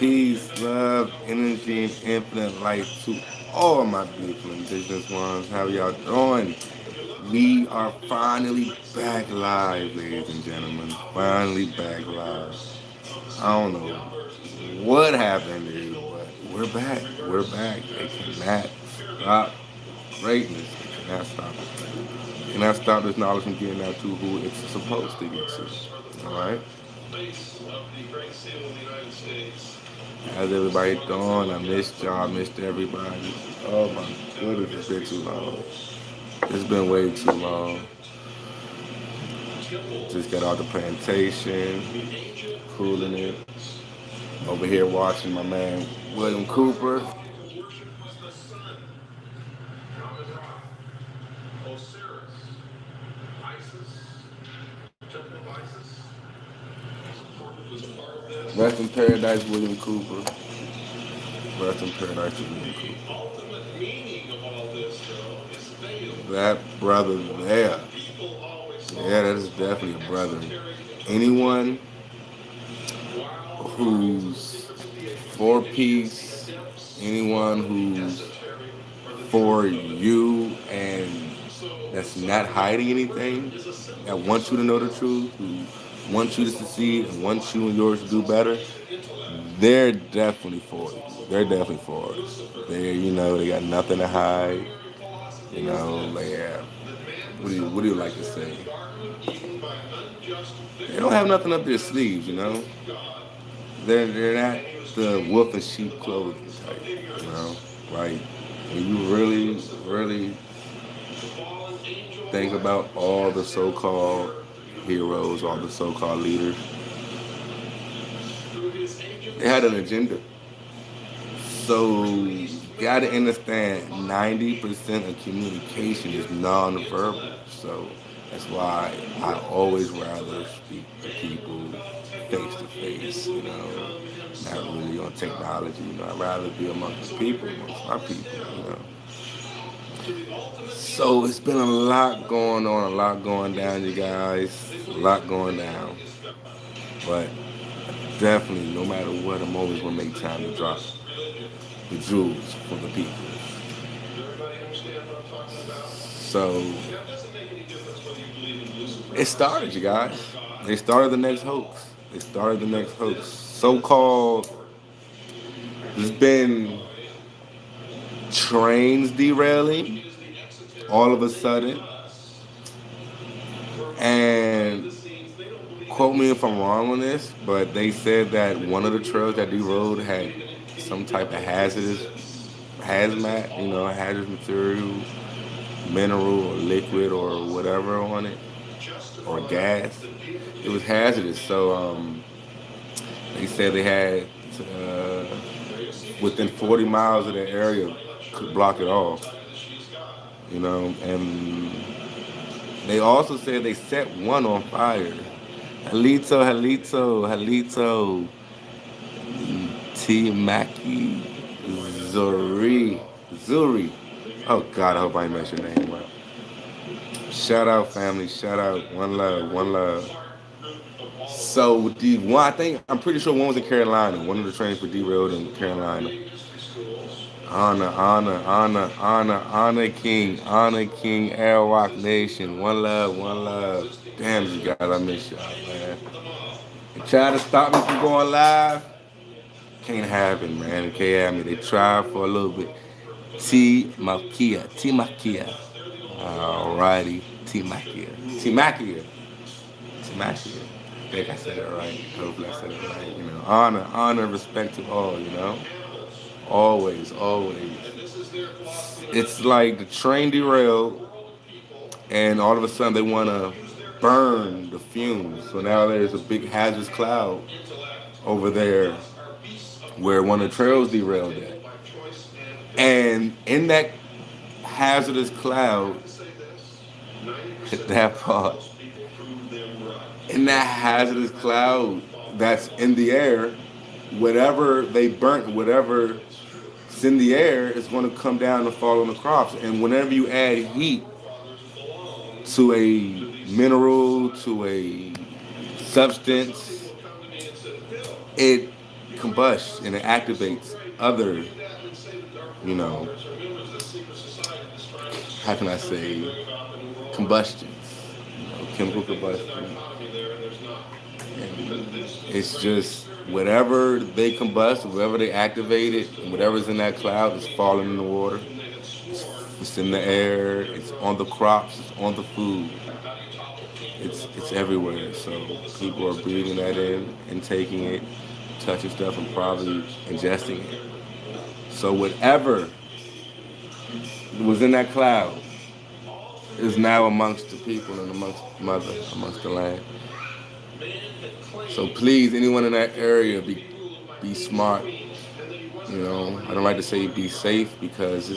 peace, love, energy, and infinite light to all my beautiful indigenous ones. How y'all doing? We are finally back live, ladies and gentlemen. Finally back live. I don't know what happened here, but we're back. We're back. They cannot stop greatness. They cannot stop it. They cannot stop this knowledge from getting out to who it's supposed to get to. All right. How's everybody doing? I missed y'all. I missed everybody. Oh my goodness, it's been too long. It's been way too long. Just got out the plantation, cooling it. Over here watching my man William Cooper. Rest in paradise, William Cooper. Rest in paradise to William Cooper. That brother there. Yeah, that is definitely a brother. Anyone who's for peace, anyone who's for you and that's not hiding anything, that wants you to know the truth, who wants you to succeed and wants you and yours to do better, they're definitely for it. They're definitely for us. They got nothing to hide. Yeah. What do you like to say? They don't have nothing up their sleeves, They're not the wolf in sheep clothing type, Like when you really think about all the so-called heroes, all the so-called leaders, they had an agenda. So you gotta understand 90% of communication is non-verbal. So that's why I always rather speak to people face to face, not really on technology, I'd rather be amongst the people, amongst my people. So it's been a lot going on, a lot going down, you guys, a lot going down. But definitely, no matter what, I'm always gonna make time to drop the jewels for the people. So it started, you guys. They started the next hoax. They started the next hoax. So-called, there's been trains derailing all of a sudden. And quote me if I'm wrong on this, but they said that one of the trails that derailed had some type of hazmat, hazardous material, mineral or liquid or whatever on it, or gas. It was hazardous. So they said they had within 40 miles of the area could block it off. And they also said they set one on fire. Halito, T Maki Zuri. Oh God, I hope I messed your name up. Shout out, family. Shout out. One love. One love. So the one, I'm pretty sure one was in Carolina. One of the trains were derailed in Carolina. Honor King, Airwalk Nation. One love, one love. Damn, you guys, I miss y'all, man. They try to stop me from going live. Can't happen, man. It can't happen. They tried for a little bit. T Makia. Alrighty, T Makia. T Makia. T Makia. I think I said it right. Hopefully I said it right. Honor, respect to all, Always, always. It's like the train derailed, and all of a sudden they want to burn the fumes. So now there's a big hazardous cloud over there where one of the trails derailed at. And in that hazardous cloud, that part, in that hazardous cloud that's in the air, whatever they burnt, whatever it's in the air, is going to come down and fall on the crops. And whenever you add heat to a mineral, to a substance, it combust and it activates other, you know, how can I say, combustions, chemical combustion. And it's just whatever they combust, whatever they activate it, and whatever's in that cloud is falling in the water. It's in the air. It's on the crops. It's on the food. It's everywhere. So people are breathing that in, intaking it, touching stuff, and probably ingesting it. So whatever was in that cloud is now amongst the people and amongst mother, amongst the land. So please, anyone in that area, be smart. I don't like to say be safe because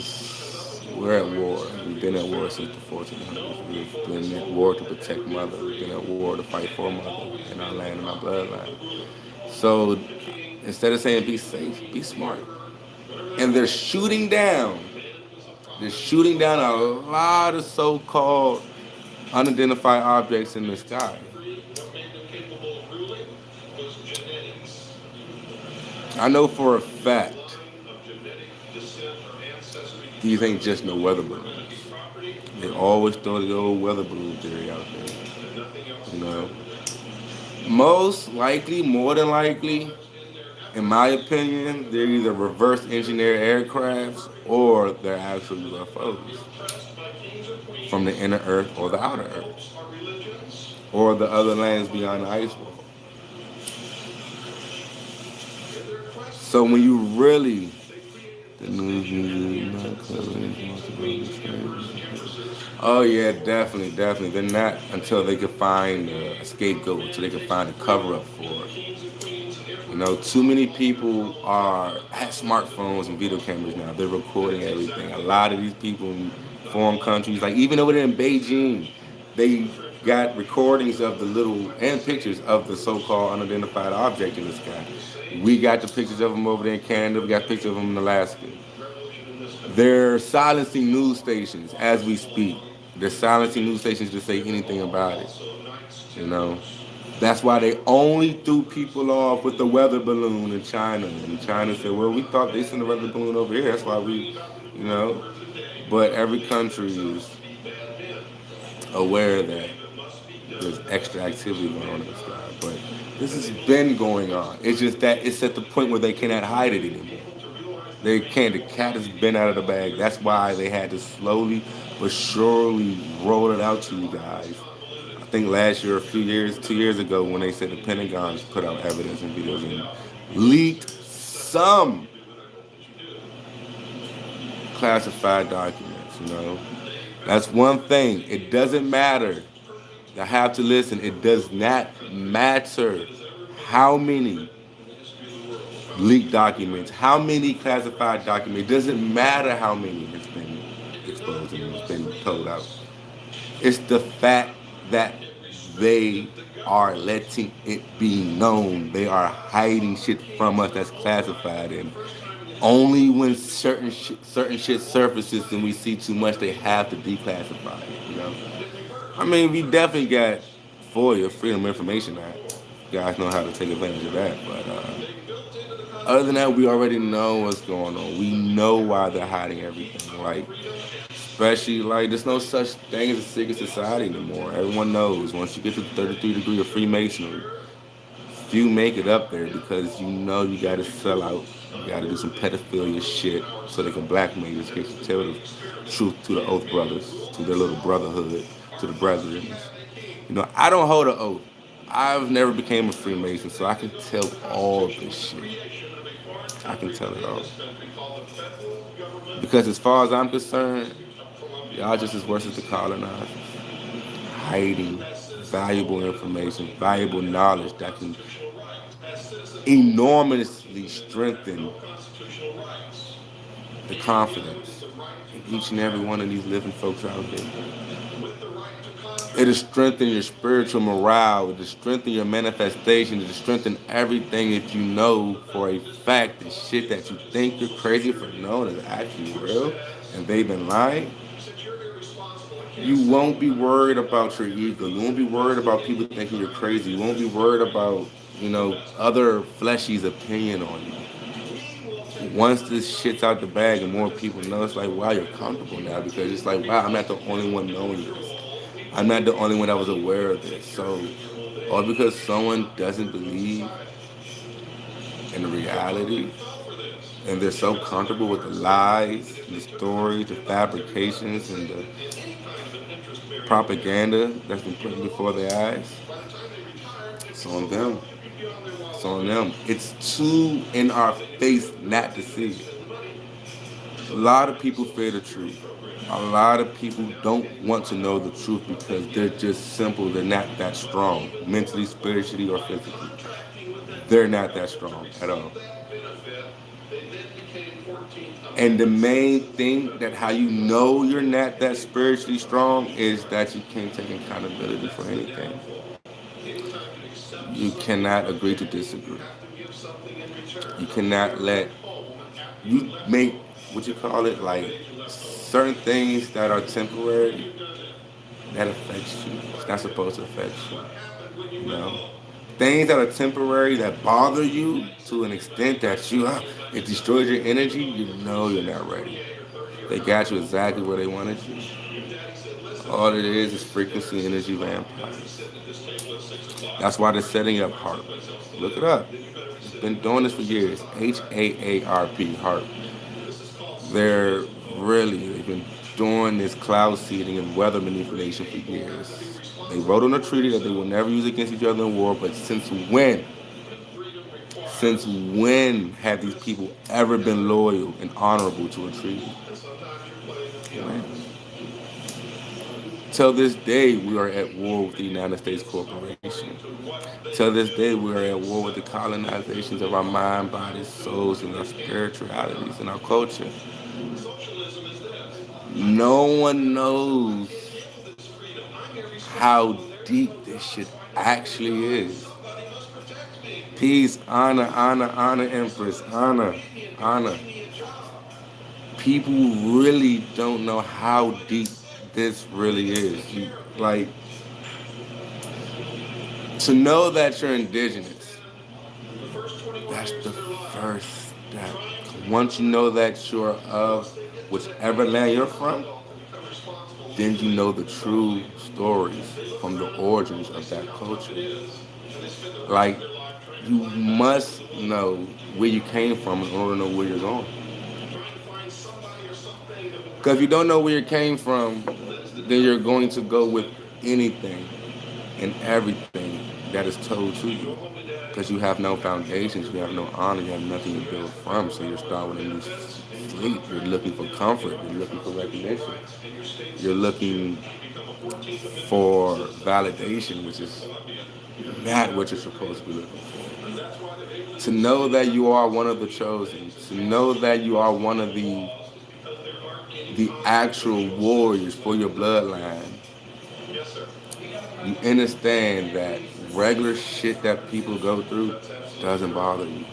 we're at war. We've been at war since the 1400s. We've been at war to protect mother. We've been at war to fight for mother and our land and our bloodline. So instead of saying be safe, be smart. And they're shooting down a lot of so-called unidentified objects in the sky. I know for a fact these ain't just no weather balloons. They always throw the old weather balloon theory out there. You know, most likely, more than likely, in my opinion, they're either reverse engineered aircrafts or they're actual UFOs from the inner Earth or the outer Earth or the other lands beyond the ice wall. So when you really the news usually not covering. Oh yeah, definitely, definitely. They're not until they can find a scapegoat, until they can find a cover up for it. Too many people have smartphones and video cameras now. They're recording everything. A lot of these people in foreign countries, like even over there in Beijing, they got recordings of the little and pictures of the so-called unidentified object in the sky. We got the pictures of them over there in Canada. We got pictures of them in Alaska. They're silencing news stations as we speak. They're silencing news stations to say anything about it. You know, that's why they only threw people off with the weather balloon in China. And China said, well, we thought they sent a weather balloon over here. That's why we, you know. But every country is aware that there's extra activity going on in the sky. But this has been going on. It's just that it's at the point where they cannot hide it anymore. They can't. The cat has been out of the bag. That's why they had to slowly but surely roll it out to you guys. I think last year, a few years, 2 years ago, when they said the Pentagon's put out evidence and videos and leaked some classified documents. That's one thing. It doesn't matter. You have to listen. It does not matter how many leaked documents, how many classified documents. It doesn't matter how many has been exposed and has been told out. It's the fact that they are letting it be known. They are hiding shit from us that's classified, and only when certain shit surfaces and we see too much, they have to declassify it. I mean, we definitely got FOIA, Freedom of Information Act. You guys know how to take advantage of that, but other than that, we already know what's going on. We know why they're hiding everything. Like, especially, like, there's no such thing as a secret society anymore. Everyone knows once you get to the 33 degree of Freemasonry, few make it up there because you got to sell out. You got to do some pedophilia shit so they can blackmail you in case you tell the truth to the Oath Brothers, to their little brotherhood, to the brethren. I don't hold an oath. I've never became a Freemason, so I can tell all this shit. I can tell it all. Because as far as I'm concerned, y'all just as worse as the colonizers. Hiding valuable information, valuable knowledge that can enormously strengthen the confidence in each and every one of these living folks out there. It'll strengthen your spiritual morale. It'll strengthen your manifestation. It'll strengthen everything if you know for a fact the shit that you think you're crazy for knowing is actually real and they've been lying. You won't be worried about your ego. You won't be worried about people thinking you're crazy. You won't be worried about other fleshy's opinion on you. Once this shit's out the bag and more people know, it's like, wow, you're comfortable now because it's like, wow, I'm not the only one knowing this. I'm not the only one that was aware of this. So, all because someone doesn't believe in the reality and they're so comfortable with the lies, the stories, the fabrications, and the propaganda that's been put before their eyes, it's on them. It's on them. It's too in our face not to see it. A lot of people fear the truth. A lot of people don't want to know the truth because they're just simple. They're not that strong, mentally, spiritually, or physically. They're not that strong at all. And the main thing that how you know you're not that spiritually strong is that you can't take accountability for anything. You cannot agree to disagree. You cannot let you make what you call it like certain things that are temporary that affects you. It's not supposed to affect you. You know, things that are temporary that bother you to an extent that it destroys your energy. You know you're not ready. They got you exactly where they wanted you. All it is frequency energy vampires. That's why they're setting up HARP. Look it up. It's been doing this for years. HAARP, HARP. They've been doing this cloud seeding and weather manipulation for years. They wrote on a treaty that they will never use against each other in war, but since when? Since when have these people ever been loyal and honorable to a treaty? When? Till this day, we are at war with the United States Corporation. Till this day, we are at war with the colonizations of our mind, bodies, souls, and our spiritualities and our culture. No one knows how deep this shit actually is. Peace, honor, honor, honor, Empress, honor, honor. People really don't know how deep this really is. Like, to know that you're indigenous, that's the first step. Once you know that you're of whichever land you're from, then you know the true stories from the origins of that culture. Like, you must know where you came from in order to know where you're going. Because if you don't know where you came from, then you're going to go with anything and everything that is told to you. Because you have no foundations, you have no honor, you have nothing to build from. So you're starting with a new slate. You're looking for comfort, you're looking for recognition, you're looking for validation, which is not what you're supposed to be looking for. To know that you are one of the chosen, to know that you are one of the actual warriors for your bloodline, you understand that regular shit that people go through doesn't bother you.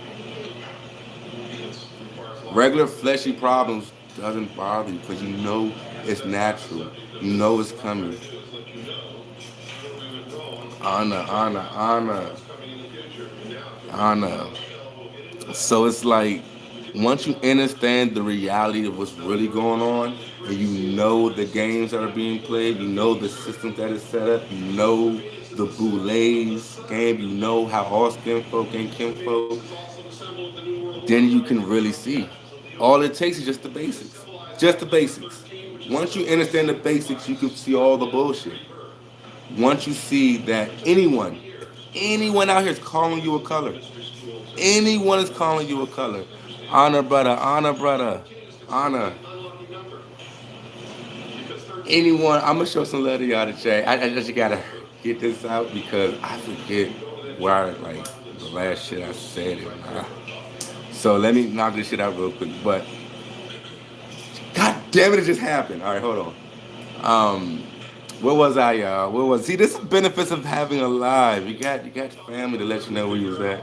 Regular fleshy problems doesn't bother you because you know it's natural. You know it's coming. Honor, honor, honor, honor. So it's like once you understand the reality of what's really going on, and you know the games that are being played, you know the systems that is set up, you know the Boulets game, you know how all skin folk and kinfolk, then you can really see. All it takes is just the basics. Just the basics. Once you understand the basics, you can see all the bullshit. Once you see that anyone out here is calling you a color, anyone is calling you a color. Honor, brother, honor, brother, honor. Anyone, I'm gonna show some love to y'all to chat. I just gotta get this out because I forget where like the last shit I said it. So let me knock this shit out real quick. But God damn it, it just happened. All right, hold on. Where was I, y'all? Where was? See, this is the benefits of having a live. You got your family to let you know where you was at.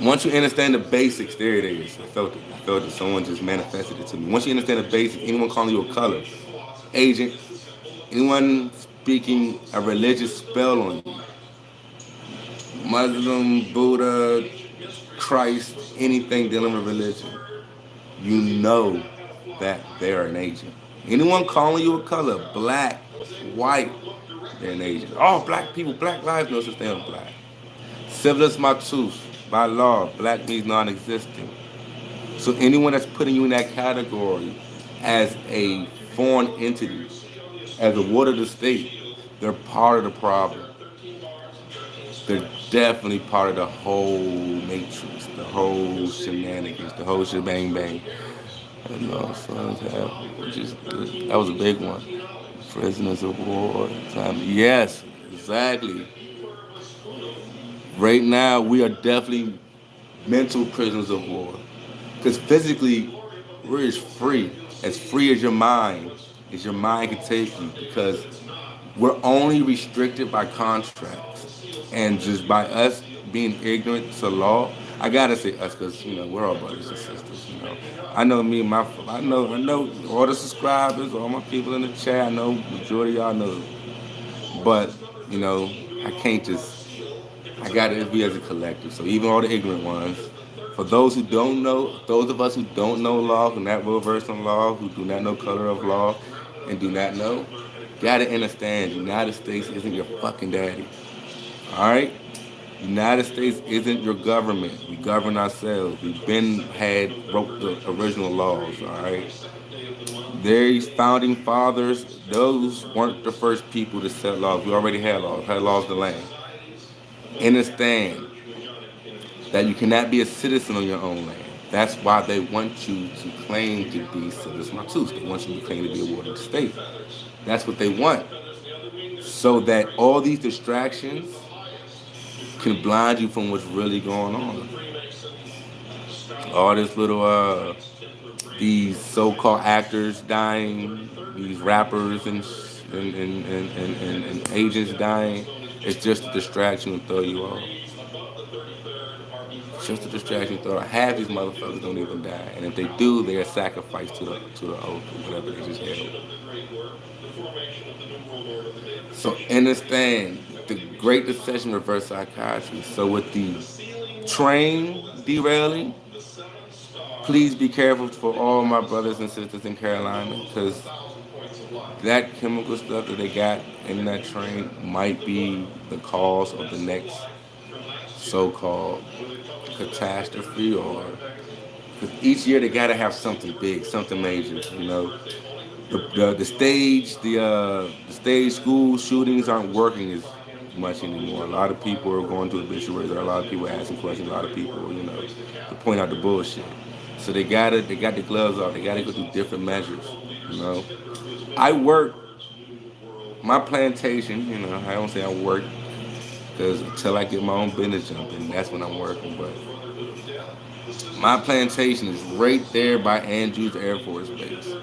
Once you understand the basics, there it is. I felt it. I felt it. Someone just manifested it to me. Once you understand the basics, anyone calling you a color, agent, anyone speaking a religious spell on you, Muslim, Buddha, Christ, anything dealing with religion, you know that they're an agent. Anyone calling you a color, black, white, they're an agent. Oh, black people, black lives, no such thing as black. Civilis matus, by law, black means non-existent. So anyone that's putting you in that category as a foreign entity, as a ward of the state, they're part of the problem. They're definitely part of the whole matrix, the whole shenanigans, the whole shebang bang. And sons have, which is that was a big one. Prisoners of war. Time. Yes, exactly. Right now, we are definitely mental prisoners of war. Because physically, we're as free as your mind can take you. Because we're only restricted by contracts, and just by us being ignorant to law. I gotta say us, because we're all brothers and sisters. I know me and I know all the subscribers, all my people in the chat. I know majority of y'all know, but you know, I can't just. I gotta be as a collective. So even all the ignorant ones, for those who don't know, those of us who don't know law, who not well versed in law, who do not know color of law, and do not know, gotta understand, United States isn't your fucking daddy. All right. United States isn't your government. We govern ourselves. We've been wrote the original laws. All right. These founding fathers, those weren't the first people to set laws. We already had laws of the land. Understand that you cannot be a citizen on your own land. That's why they want you to claim to be citizen matus. They want you to claim to be a ward of the state. That's what they want. So that all these distractions can blind you from what's really going on. All this little these so-called actors dying, these rappers and agents dying. It's just a distraction to throw you off. It's just a distraction to throw. Half these motherfuckers don't even die, and if they do, they're sacrificed to the oath or whatever they just held. So understand the great deception reverse psychiatry. So with the train derailing, please be careful for all my brothers and sisters in Carolina, because that chemical stuff that they got in that train might be the cause of the next so-called catastrophe, or because each year they gotta have something big, something major. The stage school shootings aren't working as much anymore. A lot of people are going to obituaries. There are a lot of people asking questions. A lot of people, to point out the bullshit. So they got the gloves off. They gotta go through different measures. You know, I work my plantation. I don't say I work because until I get my own business jumping, that's when I'm working. But my plantation is right there by Andrews Air Force Base.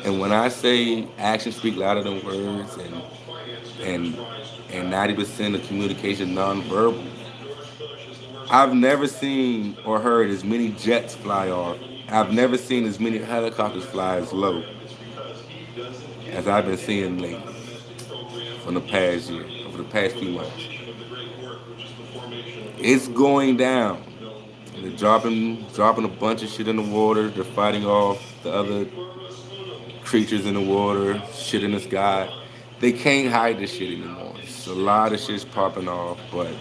And when I say actions speak louder than words, and and 90% of communication nonverbal, I've never seen or heard as many jets fly off. I've never seen as many helicopters fly as low as I've been seeing lately from the past year, over the past few months. It's going down. They're dropping a bunch of shit in the water. They're fighting off the other creatures in the water, shit in the sky. They can't hide this shit anymore. It's a lot of shit's popping off, but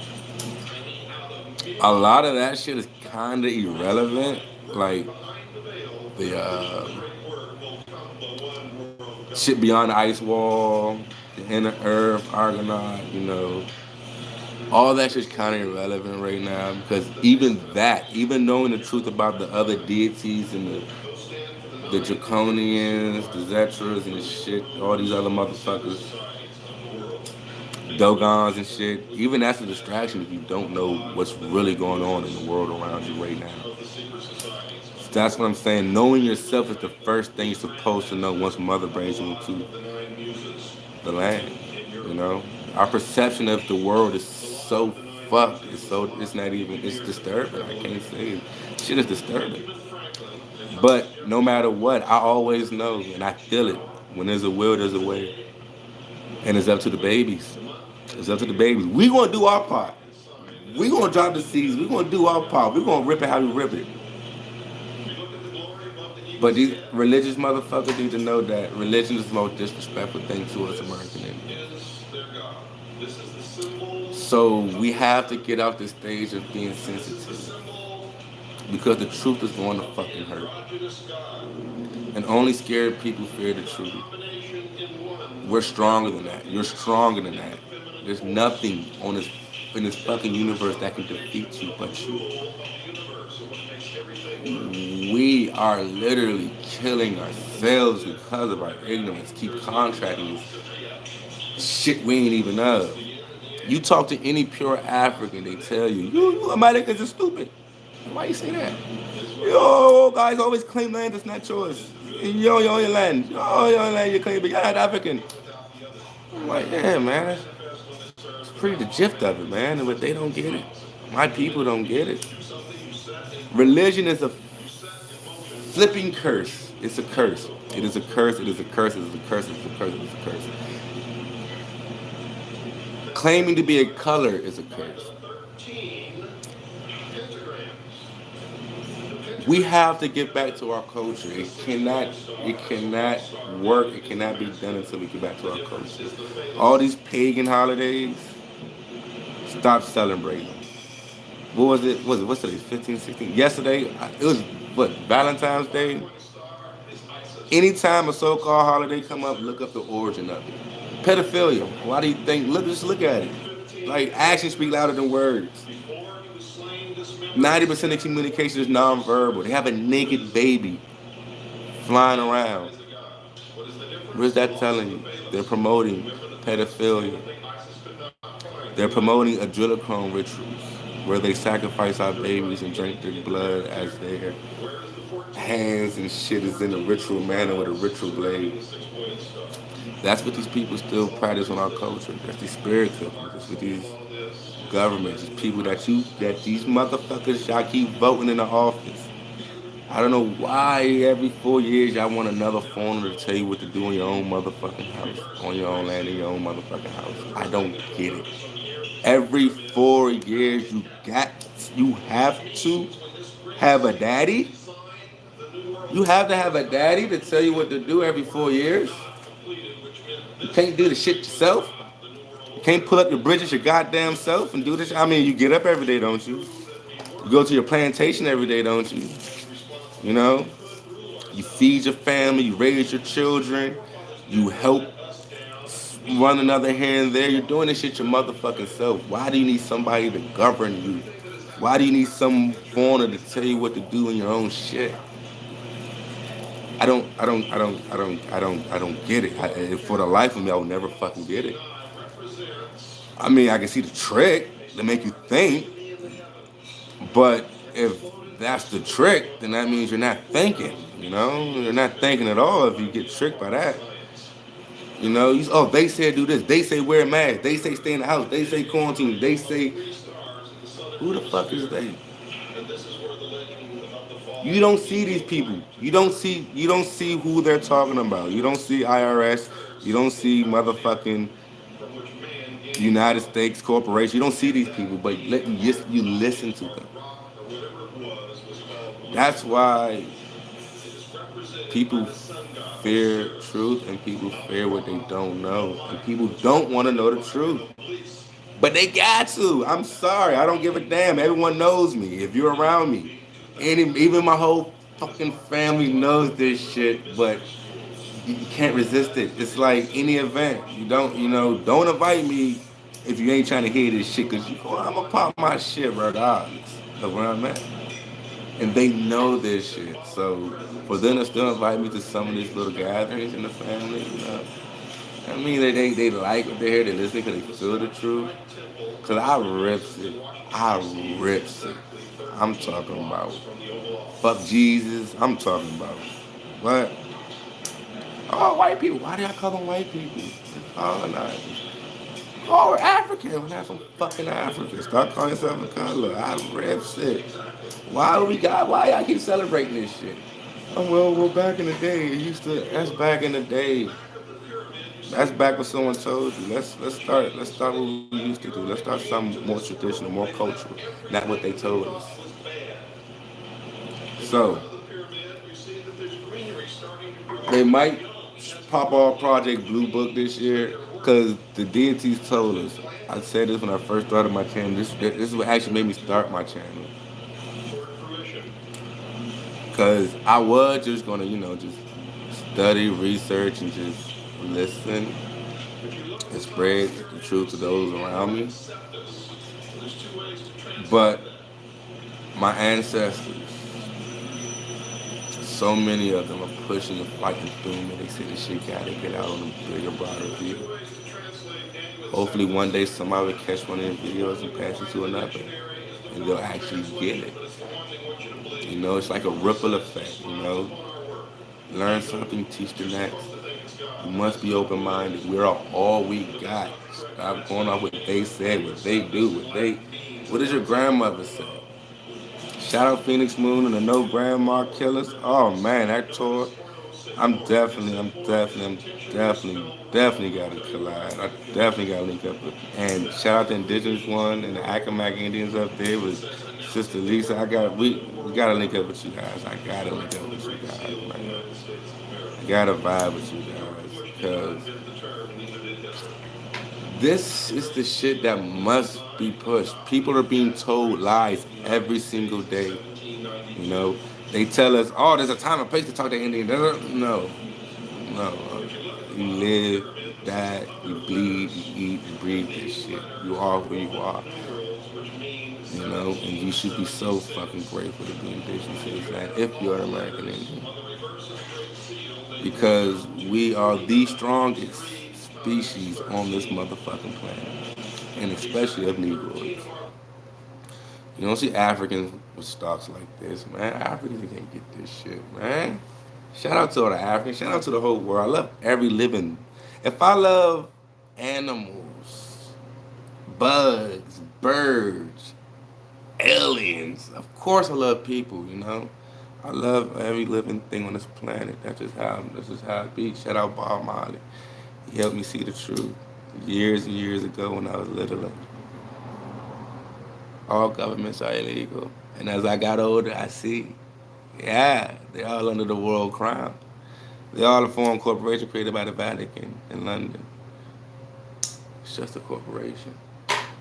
a lot of that shit is kind of irrelevant. Like the shit beyond the ice wall, the inner earth, Argonaut, all that shit's kind of irrelevant right now, because even knowing the truth about the other deities and the Draconians, the Zetras and the shit, all these other motherfuckers, Dogons and shit, even that's a distraction if you don't know what's really going on in the world around you right now. So that's what I'm saying. Knowing yourself is the first thing you're supposed to know once mother brings you into the land. Our perception of the world is so fucked. It's disturbing. I can't say it. Shit is disturbing. But no matter what, I always know and I feel it. When there's a will, there's a way. And it's up to the babies. It's up to the babies. We gonna do our part. We gonna drop the seeds. We gonna do our part. We gonna rip it how we rip it. But these religious motherfuckers need to know that religion is the most disrespectful thing to us American Indians. So we have to get out the stage of being sensitive because the truth is going to fucking hurt. And only scared people fear the truth. We're stronger than that. You're stronger than that. There's nothing on this in this fucking universe that can defeat you but you. We are literally killing ourselves because of our ignorance. Keep contracting shit we ain't even of. You talk to any pure African, they tell you, you Americans are stupid. Why you say that? Yo, guys always claim land that's not yours. Yo, your land. Yo, your land you claim, but you're not African. I'm like, yeah, man. It's pretty the gist of it, man. But they don't get it. My people don't get it. Religion is a flipping curse. It's a curse. It is a curse. It is a curse. It is a curse. It is a curse. It is a curse. Claiming to be a color is a curse. We have to get back to our culture. It cannot work. It cannot be done until we get back to our culture. All these pagan holidays, stop celebrating. What was it? What's today? 15, 16. Yesterday, it was what Valentine's Day. Anytime a so-called holiday come up, look up the origin of it. Pedophilia. Why do you think? Just look at it. Like actions speak louder than words. 90% of communication is nonverbal. They have a naked baby flying around. What is that telling you? They're promoting pedophilia. They're promoting adrenochrome rituals where they sacrifice our babies and drink their blood as their hands and shit is in a ritual manner with a ritual blade. That's what these people still practice on our culture. That's these spirit cookers. That's what these governments, these people that these motherfuckers y'all keep voting in the office. I don't know why every 4 years y'all want another foreigner to tell you what to do in your own motherfucking house, on your own land, in your own motherfucking house. I don't get it. Every 4 years you have to have a daddy. You have to have a daddy to tell you what to do every 4 years. You can't do the shit yourself. You can't pull up your bridges your goddamn self and do this. I mean, you get up every day, don't you? You go to your plantation every day, don't you? You know, you feed your family, you raise your children, you help run another here and there. You're doing this shit your motherfucking self. Why do you need somebody to govern you? Why do you need some foreigner to tell you what to do in your own shit? I don't get it. For the life of me, I will never fucking get it. I mean, I can see the trick to make you think, but if that's the trick, then that means you're not thinking. You know, you're not thinking at all if you get tricked by that. You know, oh, they say do this. They say wear a mask. They say stay in the house. They say quarantine. They say, who the fuck is they? You don't see these people. You don't see who they're talking about. You don't see IRS. You don't see motherfucking United States Corporation. You don't see these people, but you listen to them. That's why people fear truth and people fear what they don't know. And people don't want to know the truth. But they got to. I'm sorry. I don't give a damn. Everyone knows me. If you're around me. Even my whole fucking family knows this shit, but you can't resist it. It's like any event. Don't invite me if you ain't trying to hear this shit, because I'm going to pop my shit regardless of where I'm at. And they know this shit. So for them to still invite me to some of these little gatherings in the family, I mean, they like what they hear, they listen because they feel the truth. Because I rips it. I rips it. I'm talking about fuck Jesus. I'm talking about what? Oh, white people. Why do I call them white people? Oh, no. Oh, we're African. We're not some fucking African. Start calling yourself a color. I rips it. Why y'all keep celebrating this shit? Oh, well, back in the day, that's back in the day. That's back what someone told you. Let's start what we used to do. Let's start something more traditional, more cultural, not what they told us. So they might pop off Project Blue Book this year because the deities told us. I said this when I first started my channel. This is what actually made me start my channel because I was just gonna just study, research, and just listen and spread the truth to those around me. But my ancestors, so many of them are pushing and fighting through me. They say this shit gotta get out on a bigger, broader view. Hopefully one day somebody will catch one of their videos and pass it to another. And they'll actually get it. It's like a ripple effect. Learn something, teach the next. You must be open minded. We're all we got. Stop going off what they said, what they do, what does your grandmother say? Shout out Phoenix Moon and the No Grandma Killers. Oh man, that tour. I'm definitely gotta collide. I definitely gotta link up with. And shout out the Indigenous one and the Accomack Indians up there with Sister Lisa. We gotta link up with you guys. I gotta link up with you guys, man. I gotta vibe with you guys because this is the shit that must be pushed. People are being told lies every single day. You know, they tell us, "Oh, there's a time and place to talk to Indian." No, no. You live, you die, you bleed, you eat, you breathe this shit. You are who you are. And you should be so fucking grateful to be indigenous to this land if you're an American Indian. Because we are the strongest species on this motherfucking planet. And especially of Negroids. You don't see Africans with stocks like this, man. Africans can't get this shit, man. Shout out to all the Africans. Shout out to the whole world. I love every living. If I love animals, bugs, birds, aliens, of course I love people. I love every living thing on this planet. That's just how it be. Shout out Bob Marley. He helped me see the truth years and years ago when I was little. All governments are illegal. And as I got older, I see, yeah, they're all under the world crown. They're all a foreign corporation created by the Vatican in London. It's just a corporation.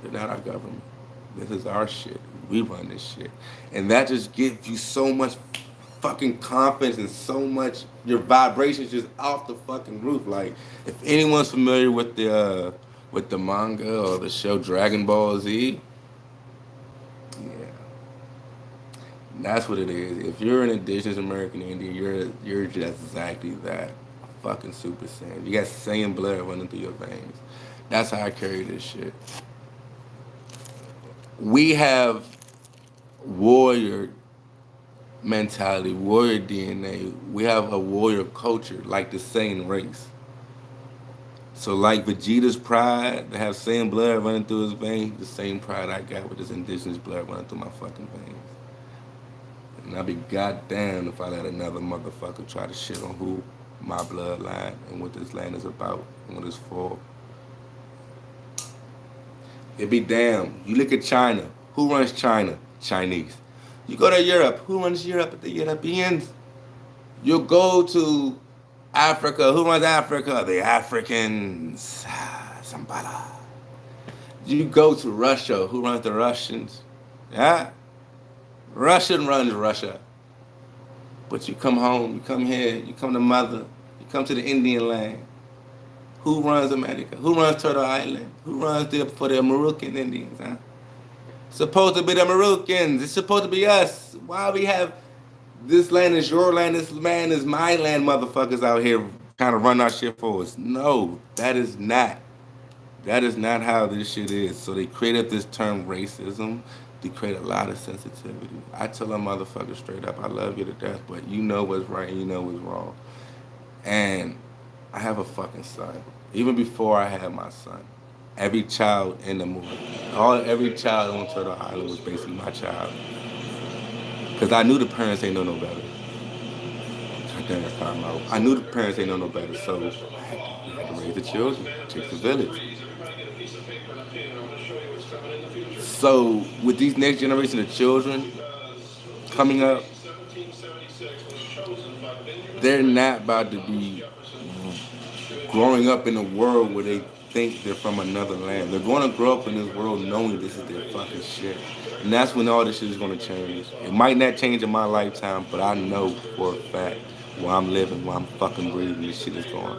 They're not our government. This is our shit. We run this shit. And that just gives you so much fucking confidence and so much, your vibrations just off the fucking roof. Like, if anyone's familiar with the manga or the show Dragon Ball Z, yeah, that's what it is. If you're an indigenous American Indian, you're just exactly that. A fucking Super Saiyan. You got Saiyan blood running through your veins. That's how I carry this shit. We have warrior mentality, warrior DNA. We have a warrior culture, like the Saiyan race. So like Vegeta's pride to have Saiyan blood running through his veins, the same pride I got with this indigenous blood running through my fucking veins. And I'd be goddamn if I let another motherfucker try to shit on who my bloodline and what this land is about and what it's for. It'd be damn. You look at China. Who runs China? Chinese. You go to Europe. Who runs Europe? The Europeans. You go to Africa. Who runs Africa? The Africans. Sambala. You go to Russia. Who runs the Russians? Yeah? Russian runs Russia. But you come home, you come here, you come to mother, you come to the Indian land. Who runs America? Who runs Turtle Island? Who runs for the Moroccan Indians, huh? Supposed to be the Moroccans. It's supposed to be us. Why we have this land is your land, this land is my land, motherfuckers out here trying to run our shit for us? No, that is not. That is not how this shit is. So they created this term racism to create a lot of sensitivity. I tell a motherfucker straight up, I love you to death, but you know what's right and you know what's wrong. And I have a fucking son. Even before I had my son, every child in the movie, every child on Turtle Island was basically my child. Because I knew the parents ain't know no better. during that time, I knew the parents ain't know no better, so we had to raise the children. It takes a village. So with these next generation of children coming up, they're not about to be growing up in a world where they think they're from another land. They're going to grow up in this world knowing this is their fucking shit. And that's when all this shit is going to change. It might not change in my lifetime, but I know for a fact while I'm living, while I'm fucking breathing, this shit is going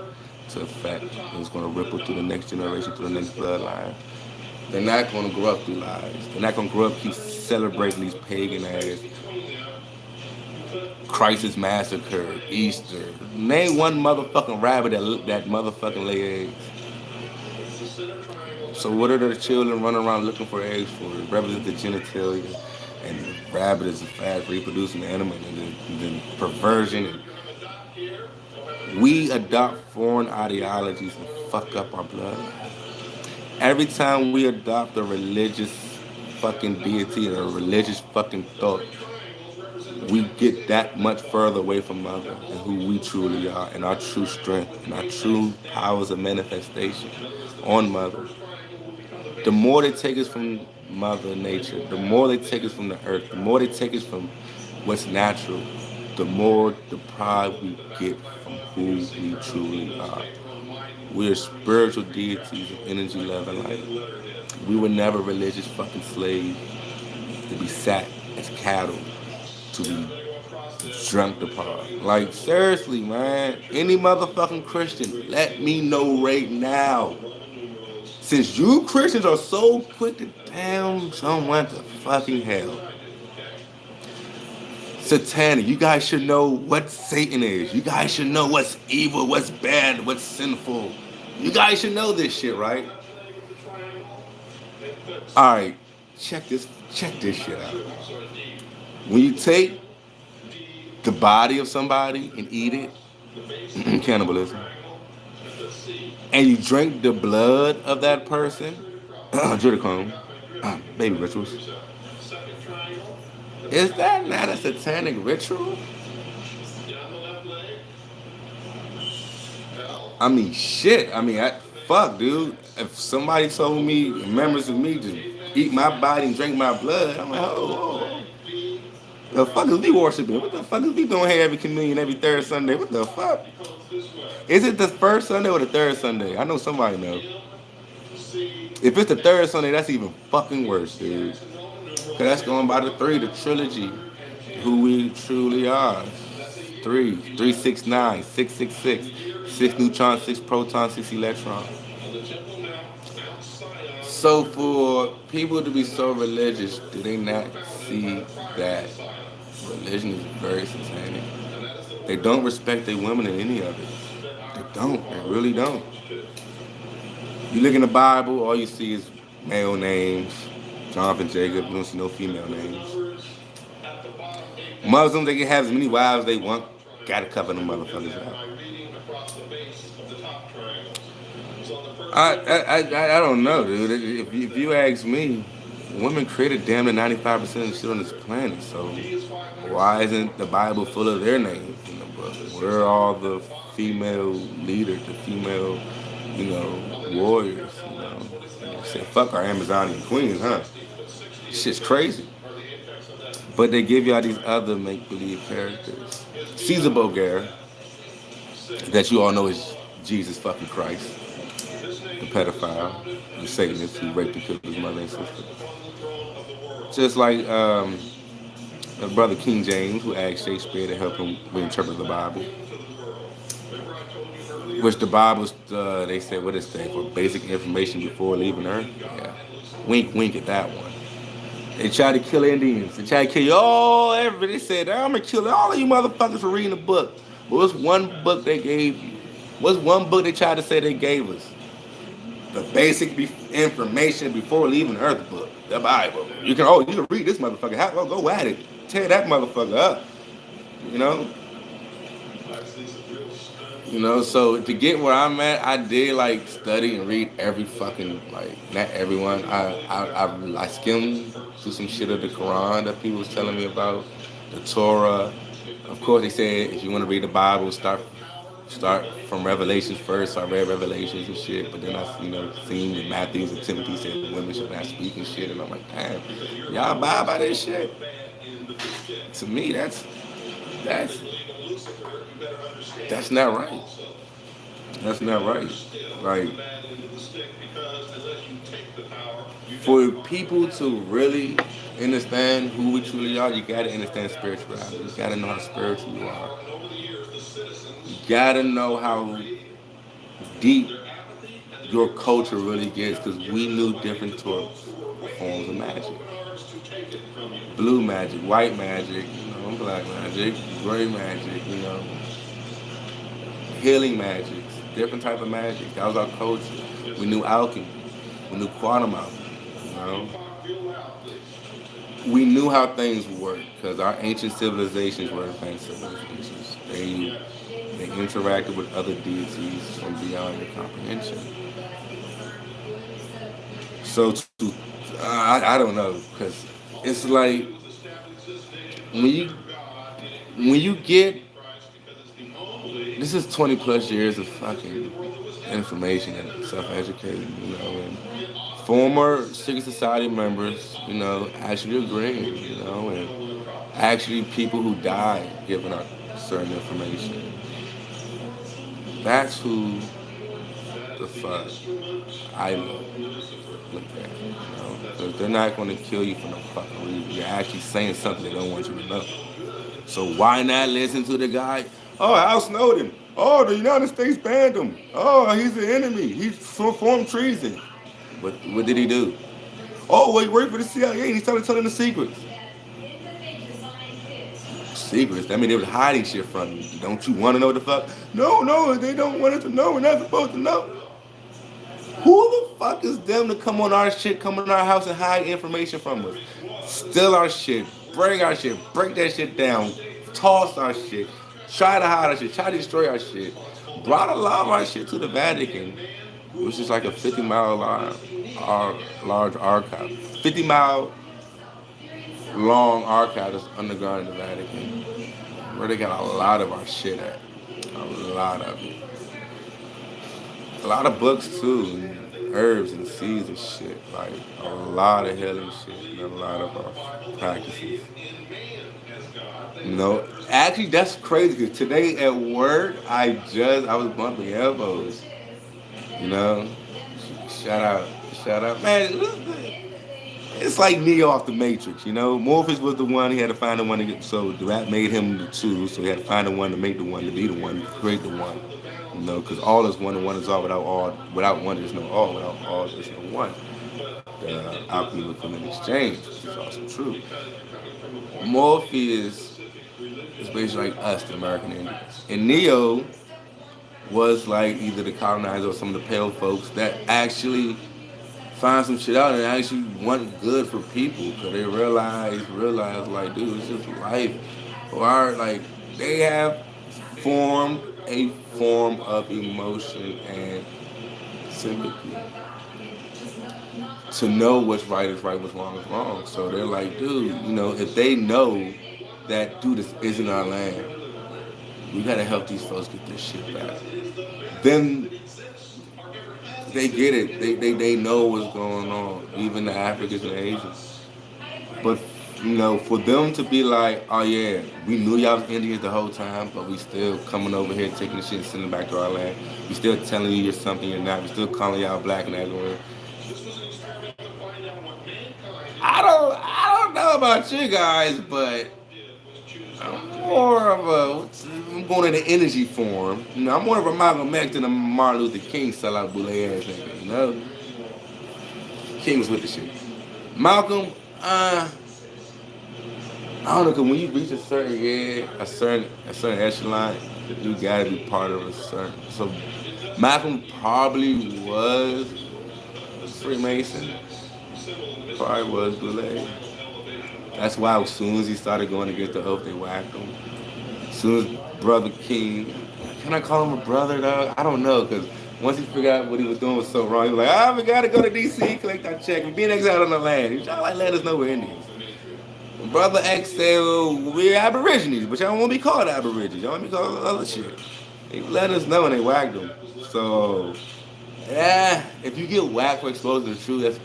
to affect. It's going to ripple through the next generation, through the next bloodline. They're not going to grow up through lies. They're not going to grow up keep celebrating these pagan ass Christ's Massacre, Easter. Name one motherfucking rabbit that motherfucking lay eggs. So what are the children running around looking for eggs for? It represents the genitalia, and the rabbit is a fast reproducing animal, and then perversion. And we adopt foreign ideologies and fuck up our blood. Every time we adopt a religious fucking deity or a religious fucking thought, we get that much further away from Mother and who we truly are and our true strength and our true powers of manifestation on Mother. The more they take us from Mother Nature, the more they take us from the earth, the more they take us from what's natural, the more deprived we get from who we truly are. We are spiritual deities of energy, love, and light. We were never religious fucking slaves to be sat as cattle, to be drunk apart. Like, seriously, man. Any motherfucking Christian, let me know right now. Since you Christians are so quick to damn someone to fucking hell. Satanic, you guys should know what Satan is. You guys should know what's evil, what's bad, what's sinful. You guys should know this shit, right? Alright, check this shit out. When you take the body of somebody and eat it, cannibalism, and you drink the blood of that person, Judicone, baby rituals, is that not a satanic ritual? I mean, shit. I mean, fuck, dude. If somebody told me, members of me, just eat my body and drink my blood, I'm like, oh. The fuck is we worshiping? What the fuck is we doing here every communion every third Sunday? What the fuck? Is it the first Sunday or the third Sunday? I know somebody knows. If it's the third Sunday, that's even fucking worse, dude. Cause that's going by the three, the trilogy, who we truly are. 3, 3, 6, 9, 6, 6, 6, 6 neutrons, 6 protons, 6 electrons. So for people to be so religious, do they not see that religion is very satanic? They don't respect their women in any of it. They don't. They really don't. You look in the Bible, all you see is male names. Jonathan Jacob, you don't see no female names. Muslims, they can have as many wives they want. Gotta cover them motherfuckers out. I don't know, dude. If you ask me, women created damn near 95% of the shit on this planet. So why isn't the Bible full of their names in the book? Where are all the female leaders, the female, warriors? Say fuck our Amazonian queens, huh? Shit's crazy. But they give y'all these other make-believe characters. Caesar Bogar, that you all know is Jesus fucking Christ, the pedophile, the Satanist who raped and killed his mother and sister. Just like brother King James, who asked Shakespeare to help him reinterpret the Bible. Which the Bible, they said, what is that, for basic information before leaving Earth? Yeah. Wink, wink at that one. They tried to kill Indians. They tried to kill you all. Everybody. They said, I'm going to kill all of you motherfuckers for reading the book. But what's one book they gave you? What's one book they tried to say they gave us? The basic information before leaving Earth book. The Bible. You can read this motherfucker. Go at it. Tear that motherfucker up. So to get where I'm at, I did study and read every fucking not everyone. I skimmed through some shit of the Quran that people was telling me about, the Torah, Of course, they said if you want to read the Bible, start from Revelations first. So I read Revelations and shit, but then I, seen that Matthews and Timothy said women should not speak and shit, and I'm like, damn, y'all abide by this shit. To me, that's that's not right. That's not right. Like, for people to really understand who we truly are, you gotta understand spirituality. You gotta know how spiritual you are. You gotta know how deep your culture really gets, because we knew different forms of magic. Blue magic, white magic, black magic, gray magic, healing magics, different type of magic. That was our culture. We knew alchemy. We knew quantum alchemy. You know, we knew how things worked because our ancient civilizations were advanced civilizations. They interacted with other deities from beyond your comprehension. So I don't know, because it's like when you when you get this is 20 plus years of fucking information and self-educating, and former secret society members, actually agreeing, and actually people who died giving out certain information. That's who the fuck I look at, because they're not going to kill you for no fucking reason. You're actually saying something they don't want you to know. So why not listen to the guy? Oh, Al Snowden. Oh, the United States banned him. Oh, he's an enemy. He's performed treason. But what did he do? Oh, well, he worked for the CIA. He started telling the secrets. Secrets? That mean they was hiding shit from you. Don't you want to know what the fuck? No, no, they don't want us to know. We're not supposed to know. Who the fuck is them to come on our shit, come in our house and hide information from us? Steal our shit, bring our shit, break that shit down, toss our shit, try to hide our shit, try to destroy our shit. Brought a lot of our shit to the Vatican, which is like a 50-mile large archive. 50-mile long archive that's underground in the Vatican, where they got a lot of our shit at. A lot of it. A lot of books too, and herbs and seeds and shit. Like a lot of healing shit and a lot of our practices. No, actually that's crazy because today at work I was bumping elbows. You know, shout out, man. It's like Neo off the Matrix. Morpheus was the one. He had to find the one to get. So the rat made him the two. So he had to find the one to make the one to be the one to create the one. Because all is one and one is all. Without one there's no all. Without all there's no one. The alchemy would come in exchange, which is also true. Morpheus is basically like us, the American Indians, and Neo was like either the colonizer or some of the pale folks that actually find some shit out and actually want good for people, because they realize like, dude, it's just life. Or like they have formed a form of emotion and sympathy to know what's right is right, what's wrong is wrong. So they're like, dude, if they know that, dude, this isn't our land, we gotta help these folks get this shit back. Then they get it. They know what's going on, even the Africans and Asians. But for them to be like, oh yeah, we knew y'all was Indians the whole time, but we still coming over here taking the shit and sending it back to our land. We still telling you you're something you're not. We still calling y'all black and everywhere. I don't know about you guys, but I'm going in the energy form. I'm more of a Malcolm X than a Martin Luther King sellout boule ass nigga. King was with the shit. Malcolm, I don't know, cause when you reach a certain a certain echelon, you gotta be part of a certain. So Malcolm probably was Freemason, probably was boule. That's why as soon as he started going against the oath, they whacked him. As soon as Brother King, can I call him a brother, dog? I don't know, because once he figured out what he was doing was so wrong, he was like, we gotta go to DC, collect our check, we being exiled on the land. Y'all like let us know we're Indians. Brother X said, well, we're Aborigines, but y'all don't want to be called Aborigines. Y'all want to be called other shit. They let us know and they whacked them. So, yeah, if you get whacked for exposing the truth,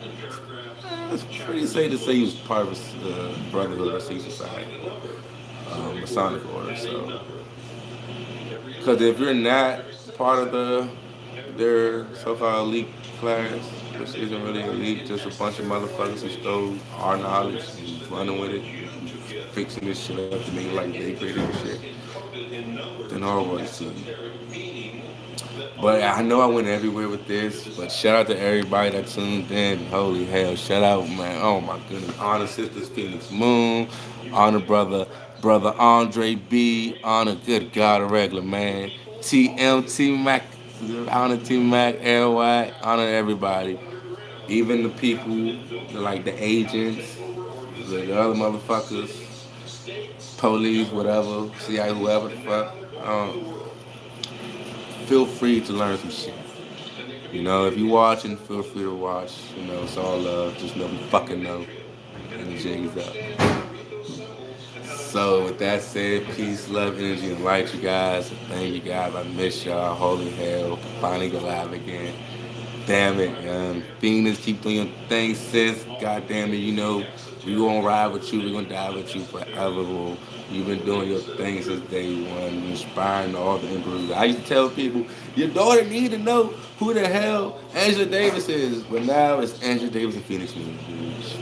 that's pretty safe to say he was part of the Brotherhood or Secret Society, Masonic order. So, because if you're not part of their so-called elite class, which isn't really elite, just a bunch of motherfuckers who stole our knowledge and running with it, fixing this shit up to make it like they created this shit, then all right to you. But I know I went everywhere with this. But shout out to everybody that tuned in. Holy hell, shout out, man. Oh my goodness. Honor Sisters Phoenix Moon. Honor brother Andre B. Honor good God, a regular man. TMT Mac. Honor T Mac, Airwhite. Honor everybody. Even the people, like the agents, the other motherfuckers, police, whatever, CIA, whoever the fuck. Feel free to learn some shit. You know, if you watching, feel free to watch. You know, it's all love. Just know we fucking know. And the jig's up. So with that said, peace, love, energy, and light, you guys. Thank you guys. I miss y'all. Holy hell. Finally go live again. Damn it, Phoenix, keep doing your thing, sis. God damn it, you know, we gonna ride with you, we gonna die with you forever, bro. You've been doing your thing since day one, inspiring all the emperors. I used to tell people, your daughter need to know who the hell Angela Davis is, but now it's Angela Davis and Phoenix Moon,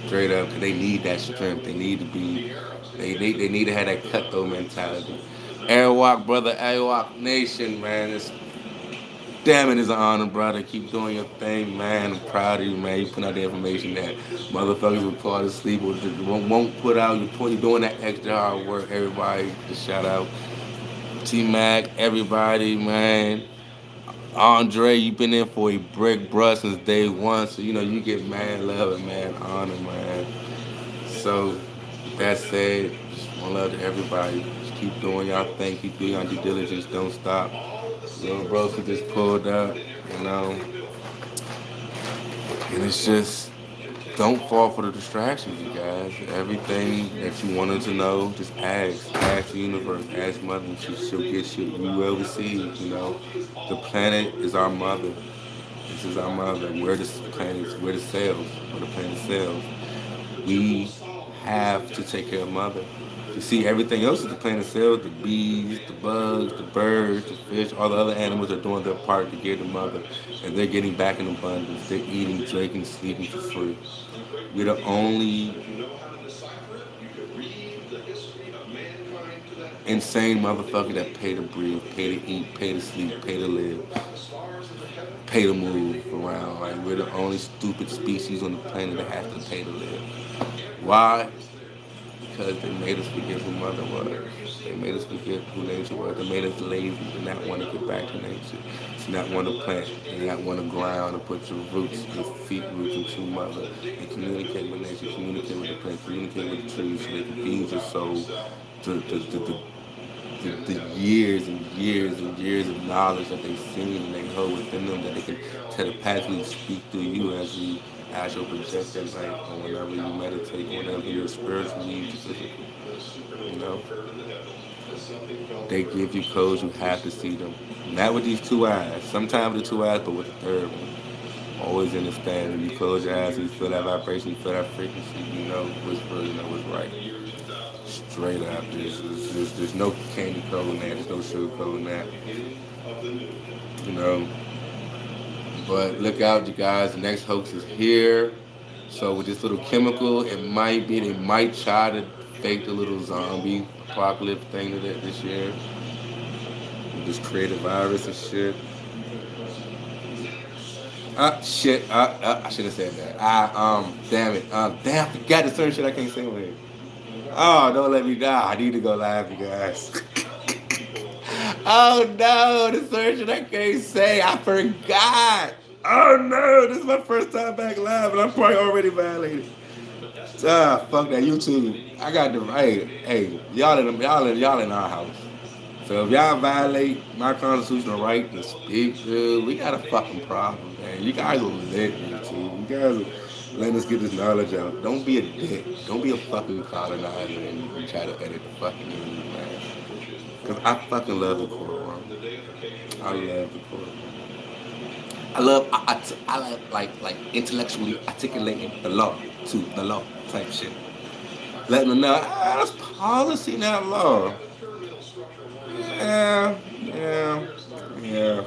straight up, because they need that strength. They need to be, they need to have that cutthroat mentality. Airwalk, brother, Airwalk Nation, man. Damn it, it's an honor, brother. Keep doing your thing, man. I'm proud of you, man. You put out the information that motherfuckers will fall asleep or just won't put out. You're doing that extra hard work. Everybody, just shout out T Mac, everybody, man. Andre, you've been in for a brick, bruh, since day one. So, you know, you get man love and man honor, man. So, with that said, just one love to everybody. Just keep doing y'all thing. Keep doing y'all due diligence. Don't stop. Little bros who just pulled up, you know. And it's just, don't fall for the distractions, you guys. Everything that you wanted to know, just ask. Ask the universe, ask mother, and she'll get you. You will receive, you know. The planet is our mother. This is our mother. We're the planet, we're the cells. We're the planet cells. We have to take care of mother. You see, everything else is the planet cells, the bees, the bugs, the birds, the fish, all the other animals are doing their part to get the mother. And they're getting back in abundance. They're eating, drinking, sleeping for free. We're the only insane motherfucker that pay to breathe, pay to eat, pay to sleep, pay to live, pay to move around. Like, we're the only stupid species on the planet that has to pay to live. Why? Because they made us forget who mother was. They made us forget who nature was. They made us lazy to not want to get back to nature, to not want to plant, and not want to ground and put your roots, your feet roots into mother, and communicate with nature, communicate with the plant, communicate with the trees, so they can feed your soul, the years and years and years of knowledge that they've seen and they hold within them, that they can telepathically speak through you as you astral project at night, or whenever you meditate, whenever your spiritual needs you physical. You know, they give you codes. You have to see them. Not with these two eyes. Sometimes with the two eyes, but with the third one. Always understand. When you close your eyes, you feel that vibration, you feel that frequency. You know what's real. You know what's right. Straight up. There's no candy coding that. There's no sugar coding that. You know. But look out, you guys. The next hoax is here. So with this little chemical, it might be they might try to fake the little zombie apocalypse thing this year. With this creative virus and shit. Shit. I should have said that. Damn it. Damn, I forgot the certain shit I can't say over here. Oh, don't let me die. I need to go live, you guys. Oh no, the certain shit I can't say. I forgot. Oh no, this is my first time back live, and I'm probably already violated. Fuck that YouTube. I got the right. Hey, y'all in our house. So if y'all violate my constitutional right to speak, dude, we got a fucking problem, man. You guys are lit, YouTube. letting us get this knowledge out. Don't be a dick. Don't be a fucking colonizer and try to edit the fucking news, man. Cause I fucking love the courtroom. I love the courtroom. I like intellectually articulating the law to the law type shit. Letting them know, that's policy, not law. Yeah, yeah, yeah.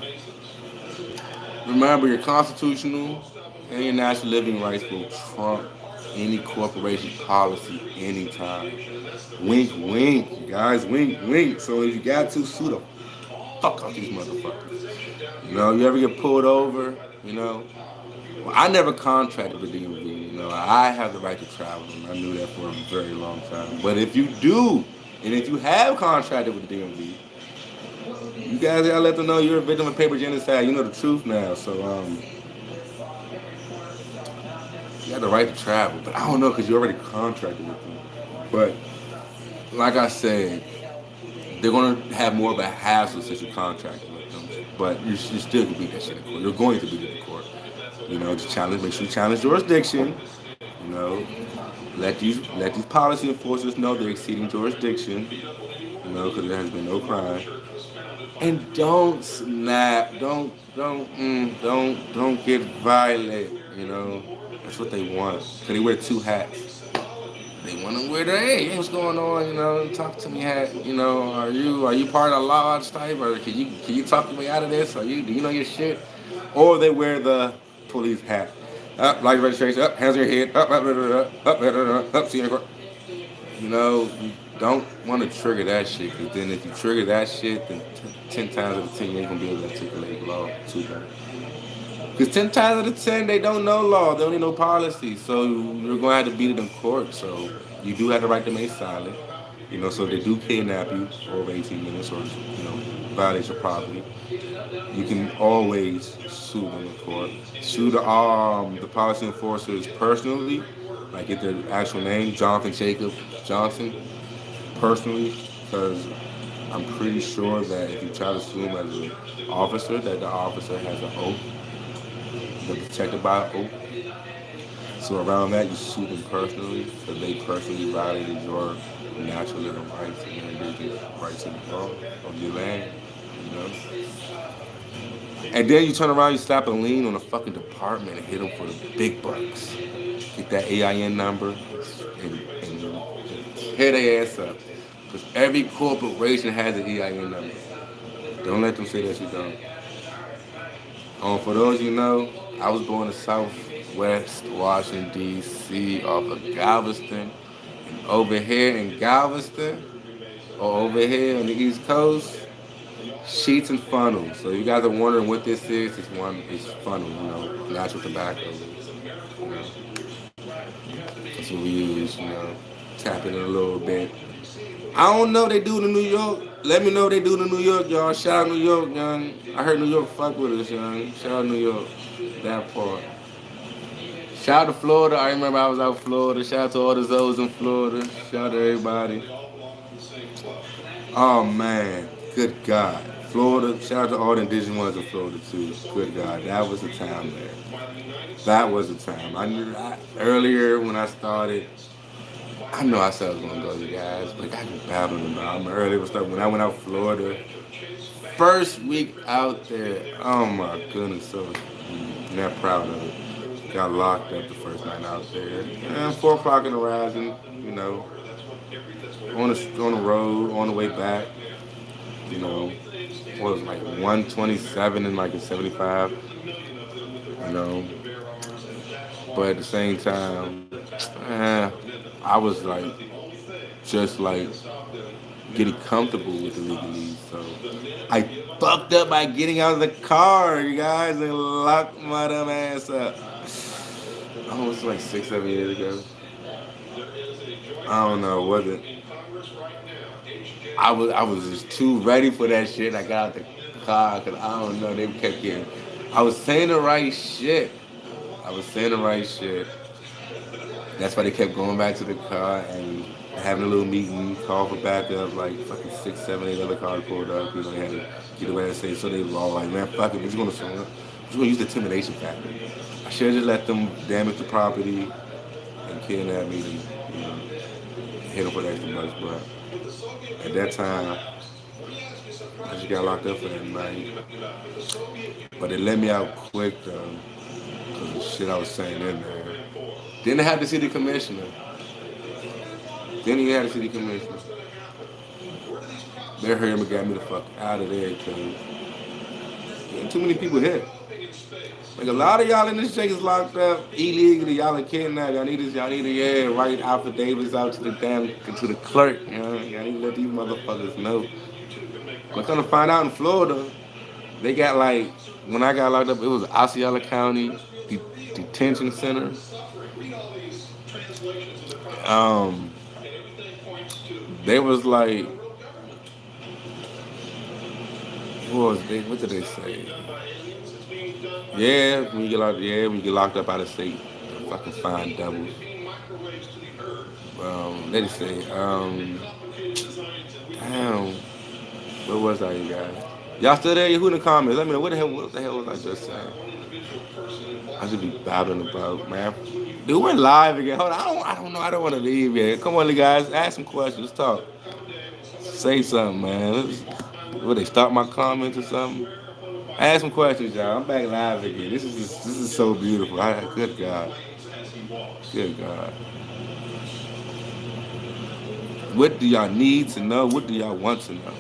Remember, your constitutional and your national living rights will trump any corporation policy anytime. Wink, wink, you guys, wink, wink. So if you got to, sue the fuck out these motherfuckers. You ever get pulled over, well, I never contracted with DMV. I have the right to travel, and I knew that for a very long time. But if you do, and if you have contracted with the DMV, you guys gotta let them know you're a victim of paper genocide. You know the truth now. So you have the right to travel, but I don't know because you already contracted with them. But like I said, they're gonna have more of a hassle since you contracted with them. But you still can beat that shit in court. You're going to beat it in court. Just challenge. Make sure you challenge jurisdiction. You know, let these policy enforcers know they're exceeding jurisdiction. Because there has been no crime. And don't snap. Don't get violent. That's what they want. Cause they wear two hats. They want to wear the hey, what's going on? Talk to me hat. Are you part of the law type, or can you talk your way out of this? Do you know your shit? Or they wear the police hat. Up, light registration. Up, hands on your head. Up, see you. You don't want to trigger that shit, because then if you trigger that shit, then 10 times out of 10 you ain't gonna be able to articulate law to them. Because 10 times out of 10 they don't know law, they only know policy, so you're gonna have to beat it in court. So you do have the right to remain silent. So if they do kidnap you for over 18 minutes or violate your property, you can always sue them in court. Sue the policy enforcers personally, like get their actual name, Jonathan Jacob Johnson, personally, because I'm pretty sure that if you try to sue him as an officer, that the officer has an oath, they're protected by an oath. So around that, you sue them personally, because they personally violated your natural living rights and your indigenous rights in the law of your land. You know. And then you turn around, you slap a lien on a fucking department and hit them for the big bucks. Get that AIN number and tear their ass up. Because every corporation has an EIN number. Don't let them say that you don't. For those I was born in Southwest Washington, D.C. off of Galveston. And over here in Galveston, or over here on the East Coast, sheets and funnels. So you guys are wondering what this is. It's funnel, natural tobacco. That's what we use, tap it in a little bit. I don't know if they do it in New York. Let me know if they do it in New York, y'all. Shout out New York, young. I heard New York fuck with us, young. Shout out New York. That part. Shout out to Florida. I remember I was out in Florida. Shout out to all the Zoes in Florida. Shout out to everybody. Oh, man. Good God. Florida. Shout out to all the indigenous ones in Florida, too. Good God. That was the time, man. That was the time. I knew that earlier when I started. I know I said I was gonna go, you guys, but I just babbling about. I'm early with stuff. When I went out to Florida, first week out there, oh my goodness, so not proud of it. Got locked up the first night out there. And 4 o'clock in the rising, on the road, on the way back, what was it, like 127 and like a 75, But at the same time, I was like, just like getting comfortable with the legalese. So I fucked up by getting out of the car, you guys, and locked my dumb ass up. Almost like 6-7 years ago. I don't know, was it? I was just too ready for that shit. I got out the car because I don't know. They kept getting. I was saying the right shit. That's why they kept going back to the car and having a little meeting, call for backup, like fucking 6, 7, 8 other cars pulled up. They had to get away and say, so they were all like, man, fuck it, we're just gonna just gonna use the intimidation factor. I should have just let them damage the property and kidnap me and hit them for the extra bucks, but at that time, I just got locked up for that night. But they let me out quick though, because of the shit I was saying in there. Then they had the city commissioner. Then he had the city commissioner. They heard him and got me the fuck out of there because too many people hit. Like a lot of y'all in this shit is locked up illegally. Y'all are kidnapped. Y'all need this. Y'all need to write affidavits out to the damn to the clerk. You know, y'all need to let these motherfuckers know. I'm gonna find out in Florida, they got like when I got locked up, it was Osceola County Detention Center. Um, they was like, what did they say? Yeah, when you get locked, up out of state, fucking fine doubles. They just say, damn, where was I, you guys? Y'all still there? Who in the comments? Let me know what the hell was I just saying? I should be babbling about, man. Dude, we're live again. Hold on, I don't know. I don't want to leave yet. Come on, you guys, ask some questions. Let's talk. Say something, man. Will they stop my comments or something? Ask some questions, y'all. I'm back live again. This is so beautiful. Good God. Good God. What do y'all need to know? What do y'all want to know?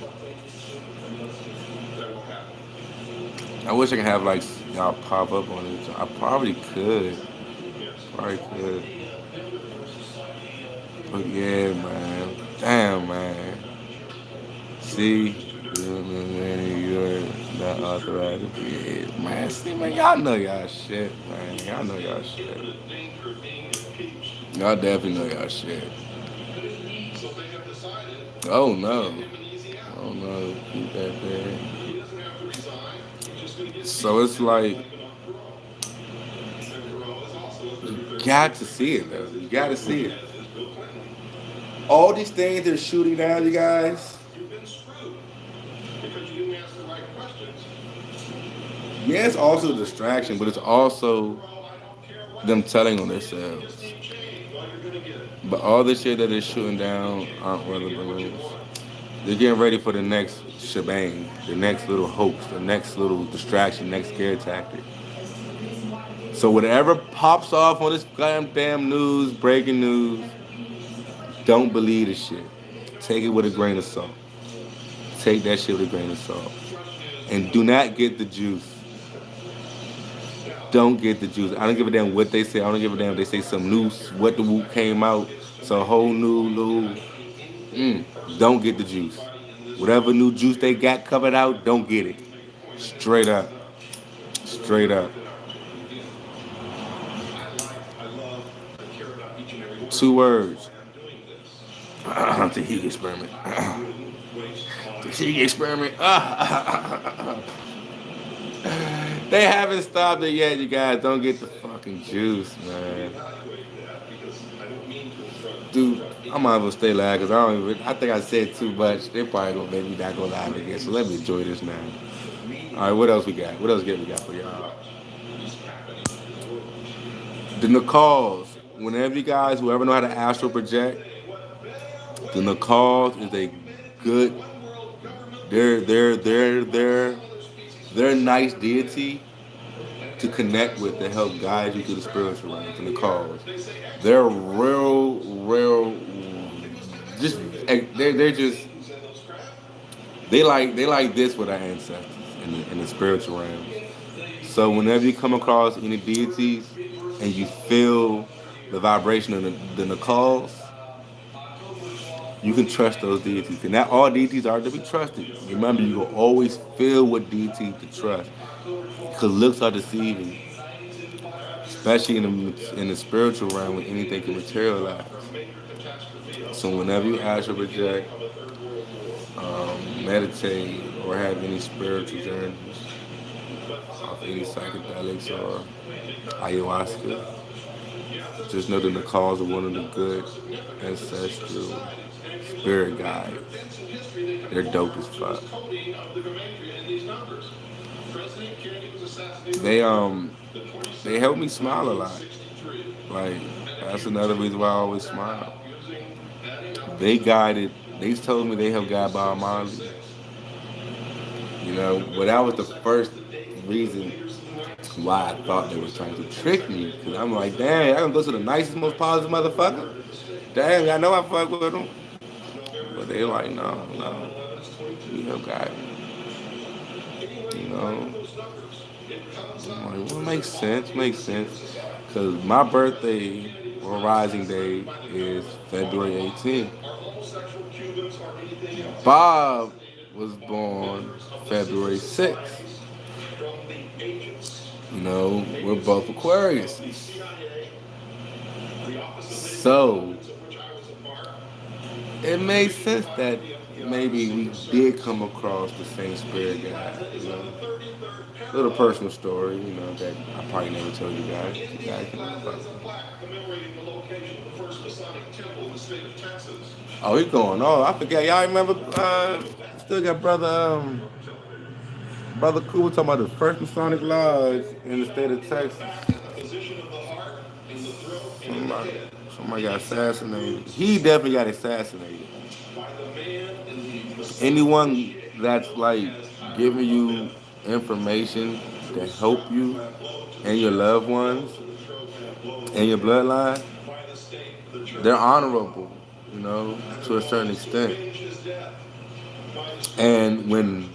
I wish I could have like y'all pop up on it. I probably could. Probably could. But yeah, man. Damn, man. See, you're not authorized. Yeah, man. See, man, y'all know y'all shit, man. Y'all know y'all shit. Y'all definitely know y'all shit. Oh no. Oh no. Keep that there. So it's like you got to see it though. You got to see it. All these things they're shooting down, you guys. Yeah, it's also a distraction, but it's also them telling on themselves. But all the shit that they're shooting down aren't weather balloons. They're getting ready for the next shebang, the next little hoax, the next little distraction, next scare tactic. So whatever pops off on this goddamn news, breaking news, don't believe the shit. Take it with a grain of salt. Take that shit with a grain of salt. And do not get the juice. Don't get the juice. I don't give a damn what they say. I don't give a damn if they say some new what the whoop came out, some whole new. Don't get the juice. Whatever new juice they got covered out, don't get it. Straight up. Straight up. 2 words. Tahiti experiment. Tahiti experiment. They haven't stopped it yet, you guys. Don't get the fucking juice, man. Dude, I might as well stay live because I think I said too much. They probably gonna make me not go live again. So let me enjoy this now. Alright, what else we got? What else we got for y'all? The Nicals. Whenever you guys, whoever know how to astral project, the Nicals is a good. They're nice deity to connect with to help guide you through the spiritual realm. The Nicals. They're real. Just they're just they like this with our ancestors in the spiritual realm. So whenever you come across any deities and you feel the vibration of the Nicals, you can trust those deities. And not all deities are to be trusted. Remember, you will always feel what deity to trust. Because looks are deceiving. Especially in the spiritual realm when anything can materialize. So whenever you astral project, meditate, or have any spiritual journeys off any psychedelics or ayahuasca, just know that the cause of one of the good ancestral spirit guides. They're dope as fuck. they they help me smile a lot. Like that's another reason why I always smile. They guided. They told me they helped guide Bob Marley. You know, but that was the first reason why I thought they was trying to trick me. Cause I'm like, damn, I gonna go to the nicest, most positive motherfucker. Damn, I know I fuck with them. But they like, no, no, we help guide me. You know, I'm like, well, makes sense, makes sense. Cause my birthday or rising day is February 18th. Bob was born February 6th. You know, we're both Aquarius. So it made sense that maybe we did come across the same spirit guide. You know, little personal story. You know that I probably never told you guys. You guys can know about Oh, he's going. Oh, I forget. Y'all remember? Still got brother Cool talking about the first Masonic lodge in the state of Texas. Somebody, somebody got assassinated. He definitely got assassinated. Anyone that's like giving you information to help you and your loved ones and your bloodline, they're honorable, you know, to a certain extent. And when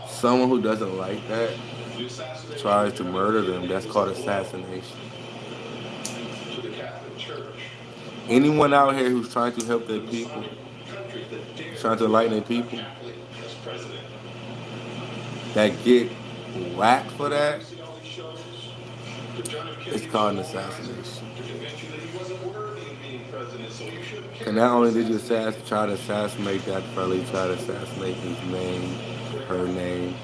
someone who doesn't like that tries to murder them, that's called assassination. Anyone out here who's trying to help their people, trying to enlighten their people, that get whacked for that, it's called an assassination. And not only did you try to assassinate that fella, you try to assassinate his name, her name,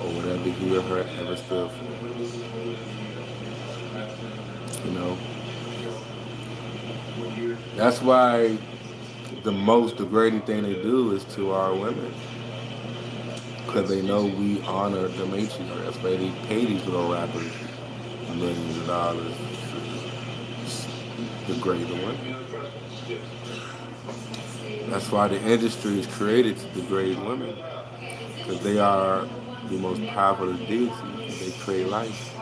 or whatever he or her ever stood for. You know, that's why the most degrading thing they do is to our women, because they know we honor the matriarch. That's why they pay these little rappers millions of dollars to degrade the women. That's why the industry is created to degrade women, because they are the most powerful deities. They create life.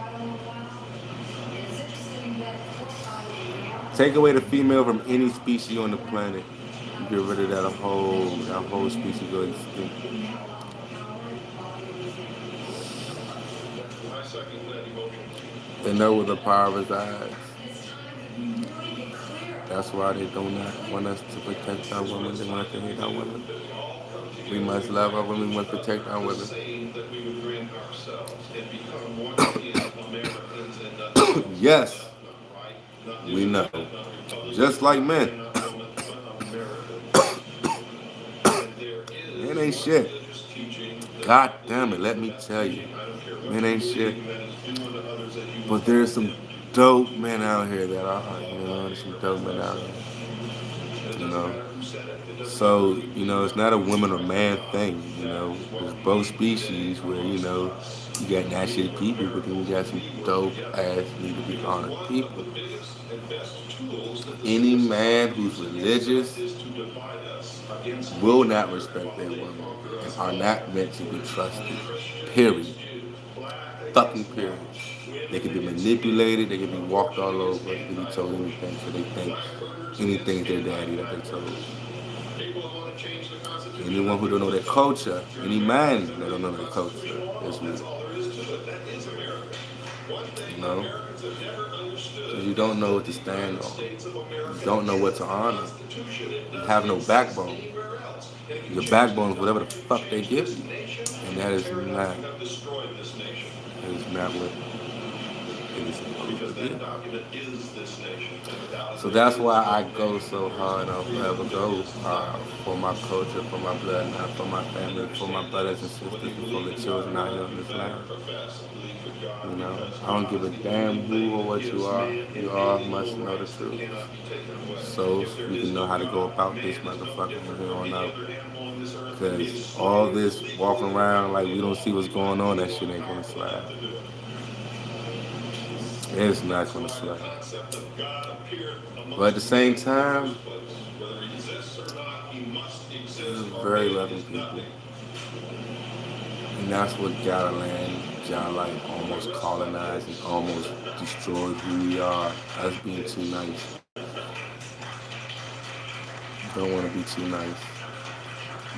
Take away the female from any species on the planet, you get rid of that whole species go extinct. They know where the power resides. That's why they do not want us to protect our women. They want us to hate our women. We must love our women. We must protect our women. Yes, we know. Just like men. Men ain't shit. God damn it, let me tell you. Men ain't shit. But there's some dope men out here that are, you know, there's some dope men out here. You know. So, you know, it's not a woman or man thing, you know. It's both species where, you know, you got nasty people, but then you got some dope ass need to be honored people. Any man who's religious will not respect their woman and are not meant to be trusted. Period. Fucking period. They can be manipulated, they can be walked all over, they can be told anything, so they think anything's their daddy that they told. Anyone who don't know their culture, any man that don't know their culture is weak. You know? Because you don't know what to stand on. You don't know what to honor. You have no backbone. Your backbone is whatever the fuck they give you. And that is not what it is supposed to be. So that's why I go so hard and I'll forever go for my culture, for my bloodline, for my family, for my brothers and sisters, and for the children out here on this land. You know, I don't give a damn who or what you are. You all must know the truth. So you can know how to go about this motherfucker from here on out. Because all this walking around like we don't see what's going on, that shit ain't gonna slide. It's not gonna slide. But at the same time, this is very loving people. And that's what got land, got like almost colonized and almost destroyed who we are. Us being too nice. Don't want to be too nice.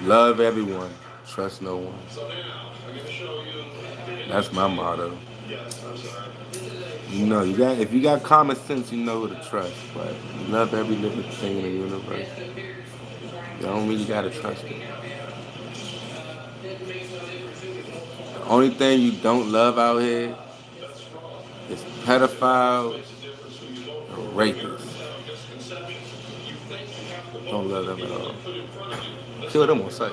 Love everyone, trust no one. That's my motto. You know, you got if you got common sense, you know who to trust. But you love every living thing in the universe. You don't really gotta trust it. The only thing you don't love out here is pedophiles and rapists. Don't love them at all. Kill them on sight.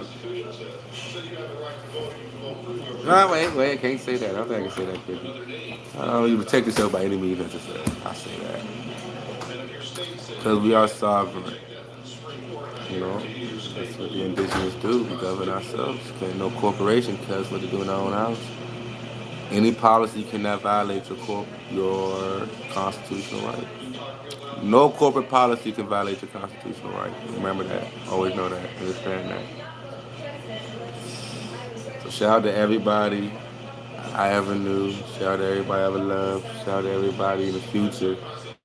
No, wait, I can't say that. I don't think I can say that quickly. You protect yourself by any means necessary. I say that. Because we are sovereign. You know, that's what the indigenous do. We govern ourselves. Can't no corporation cares what they do in our own house. Any policy cannot violate your constitutional right. No corporate policy can violate your constitutional right. Remember that. Always know that. Understand that. So shout out to everybody I ever knew. Shout out to everybody I ever loved. Shout out to everybody in the future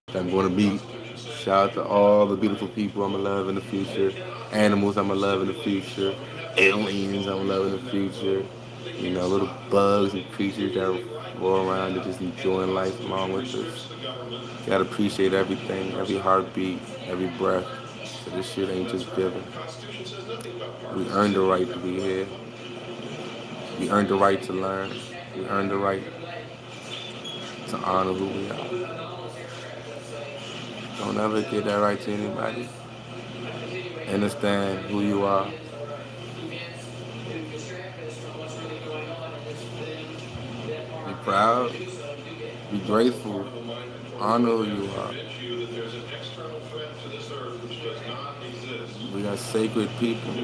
that I'm going to meet. Shout out to all the beautiful people I'm going to love in the future. Animals I'm going to love in the future. Aliens I'm going to love in the future. You know, little bugs and creatures that roll around and just enjoying life along with us. Gotta appreciate everything, every heartbeat, every breath. So this shit ain't just given. We earned the right to be here. We earned the right to learn. We earned the right to honor who we are. Don't ever give that right to anybody. Understand who you are. Be proud. Be grateful. Honor who you are. We got sacred people.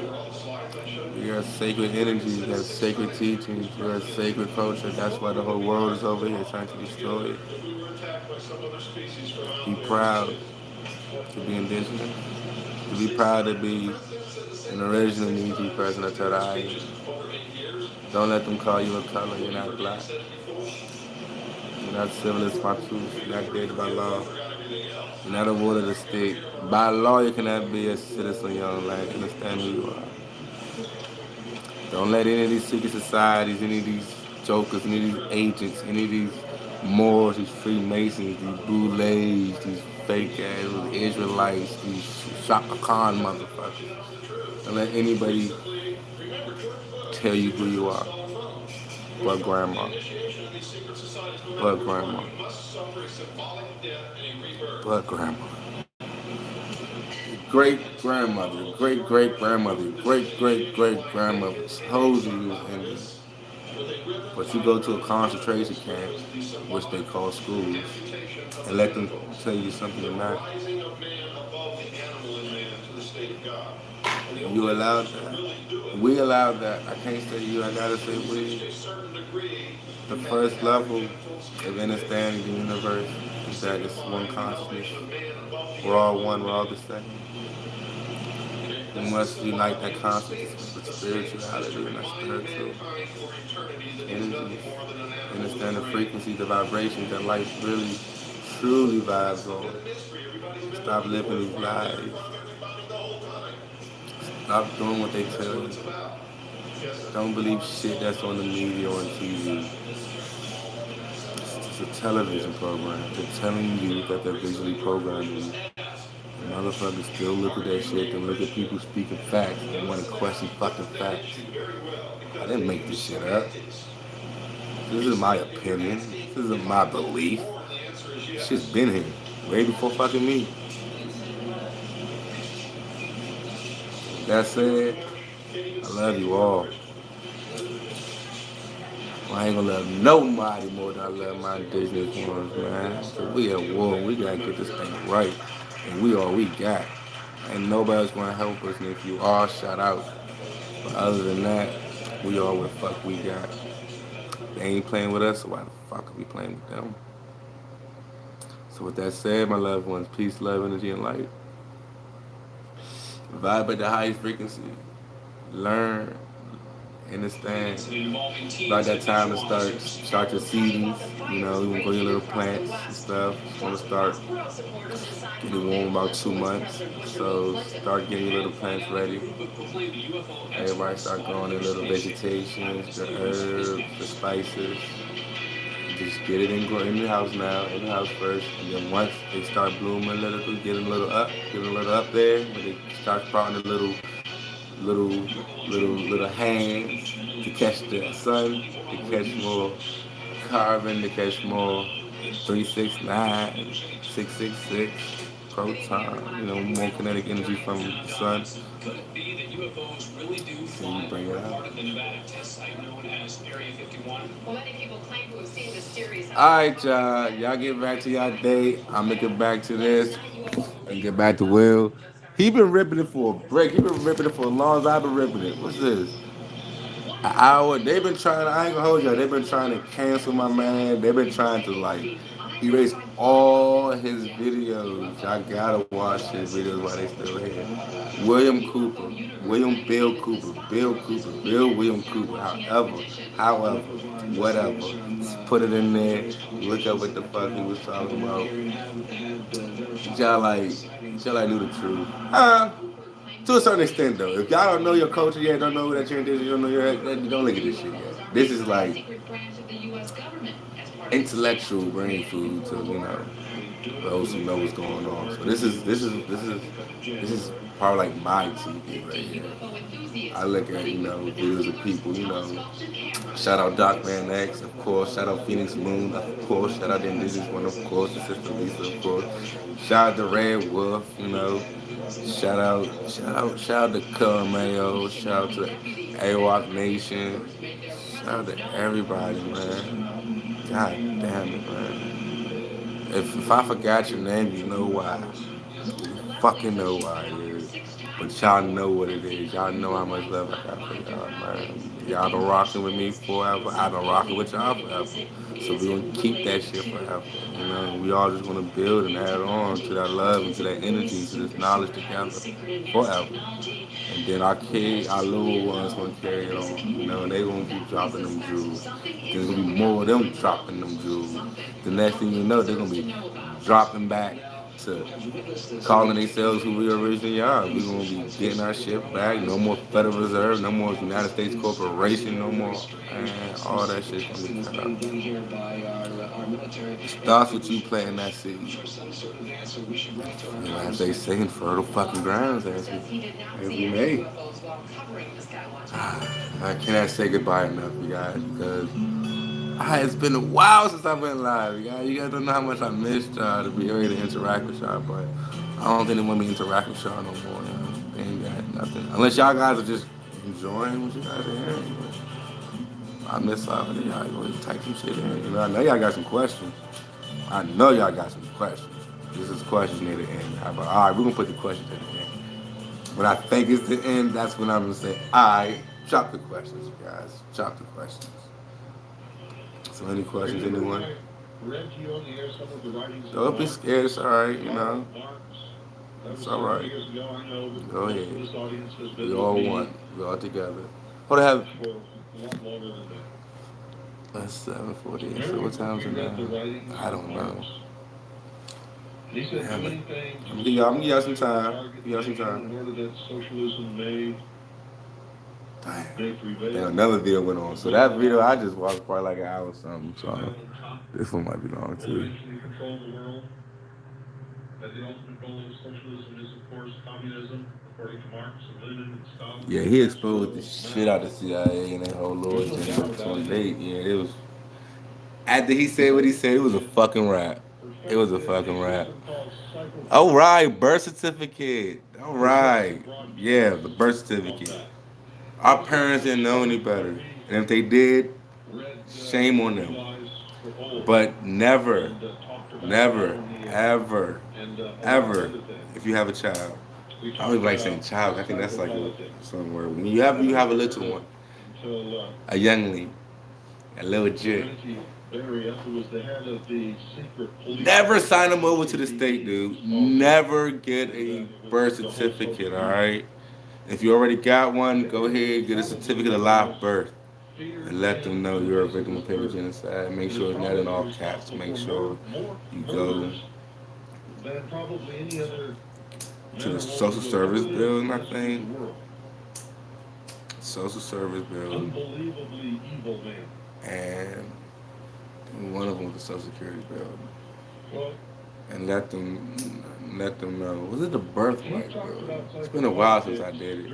We got sacred energy. We got sacred teachings. We got sacred culture. That's why the whole world is over here trying to destroy it. Be proud to be indigenous. To be proud to be an original Neji person of Tadai. Don't let them call you a color. You're not black. You're not civilist Fatus. You're not dead by law. You're not a ward of the state. By law, you cannot be a citizen of your own land. Understand who you are. Don't let any of these secret societies, any of these jokers, any of these agents, any of these Moors, these Freemasons, these Boulets, these fake ass Israelites, these Shaka Khan motherfuckers. Don't let anybody tell you who you are. But grandma. But grandma. But grandma. Great grandmother, great great grandmother, great great great grandmother told you you was Indian. But you go to a concentration camp, which they call schools, and let them tell you something you're not. You allowed that. We allowed that. I can't say you, I gotta say we. The first level of understanding the universe is that it's one consciousness. We're all one, we're all the same. We must unite that consciousness with spirituality and our spiritual energies. Understand the frequency, the vibrations that life really, truly vibes on. Stop living these lies. Stop doing what they tell you. Don't believe shit that's on the media or on TV. It's a television program. They're telling you that they're visually programming you. And motherfuckers still look at that shit and look at people speaking facts and want to question fucking facts. I didn't make this shit up. This is my opinion. This isn't my belief. Shit's been here way before fucking me. With that said, I love you all. I ain't gonna love nobody more than I love my indigenous ones, man. Cause we at war and we gotta get this thing right. And we all we got. Ain't nobody else gonna help us. And if you are, shout out. But other than that, we all what the fuck we got. They ain't playing with us, so why the fuck are we playing with them? So with that said, my loved ones, peace, love, energy, and light. Vibe at the highest frequency. Learn, understand. About that time to start your seedings. You know, you want to grow your little plants and stuff. Just want to start getting warm about 2 months. So start getting your little plants ready. Everybody start growing their little vegetations, the herbs, the spices. Just get it in the house now, in the house first, and then once they start blooming a little, getting a little up there, when they start sprouting a little hands to catch the sun, to catch more carbon, to catch more 369, 666 proton, more kinetic energy from the sun. And you bring it out. Alright, y'all. Y'all get back to y'all day. I'm gonna get back to this and get back to Will. He been ripping it for a break. He been ripping it for as long as I've been ripping it. What's this? An hour. They've been trying to, I ain't gonna hold y'all. They've been trying to cancel my man. They've been trying to erase all his videos. Y'all gotta watch his videos while they still here. William Cooper, William Bill Cooper, Bill Cooper, Bill William Cooper. However, whatever. Just put it in there. Look up what the fuck he was talking about. Y'all knew the truth. To a certain extent, though, if y'all don't know your culture yet, don't know that you're indigenous, you don't know don't look at this shit yet. This is like intellectual brain food to those who know what's going on. So this is probably like my TV right here. I look at videos of people. Shout out Doc Van X, of course. Shout out Phoenix Moon, of course. Shout out the indigenous one, of course. The sister Lisa, of course. Shout out to Red Wolf. Shout out to Mayo. Shout out to AWOC Nation. Shout out to everybody, man. God damn it, man. If I forgot your name, you know why. You fucking know why it is. But y'all know what it is. Y'all know how much love I got for y'all, man. Y'all been rocking with me forever. I've been rocking with y'all forever. So we gonna keep that shit forever. We all just gonna build and add on to that love and to that energy, to this knowledge together forever. And then our little ones gonna carry it on. And they gonna keep dropping them jewels. There's gonna be more of them dropping them jewels. The next thing you know, they're gonna be dropping back to calling themselves who we originally are. We're gonna be getting our shit back. No more Federal Reserve, no more United States Corporation, no more, and all that shit's gonna be cut out. Starts with you planting that seed. As they say in fertile fucking grounds, as we may. I cannot say goodbye enough, you guys, because it's been a while since I've been live. You guys don't know how much I missed y'all to be able to interact with y'all, but I don't think they want me to interact with y'all no more. They ain't got nothing. Unless y'all guys are just enjoying what you guys are hearing. I miss all of y'all. Go type some shit in. I know y'all got some questions. I know y'all got some questions. This is questions near the end. All right, we're gonna put the questions at the end. When I think it's the end, that's when I'm gonna say, all right, drop the questions, you guys. Drop the questions. So any questions, anyone? Don't be scared. It's all right. It's all right. Go ahead. We all one. We all together. What have? That's 7:40. So what time's it now? I don't know. Damn it. I'm gonna give y'all some time. Give y'all some time. Damn, another video went on. So that video I just watched probably like an hour or something. So this one might be long too. Yeah, he exposed the shit out of the CIA and that whole little agenda. Yeah, it was. After he said what he said, it was a fucking rap. It was a fucking rap. All right, birth certificate. All right, yeah, the birth certificate. Our parents didn't know any better, and if they did, shame on them. But never, never, ever, ever, if you have a child, I don't even like saying child. I think that's like some word. When you have a little one, a youngling, a little jit. Never sign them over to the state, dude. Never get a birth certificate, all right? If you already got one, go ahead, get a certificate of live birth. And let them know you're a victim of paper genocide. Make sure it's not in all caps. Make sure you go to the social service building, I think. Social service building. And one of them with the social security building. And let them know. Was it the birthright building? It's been a while since I did it.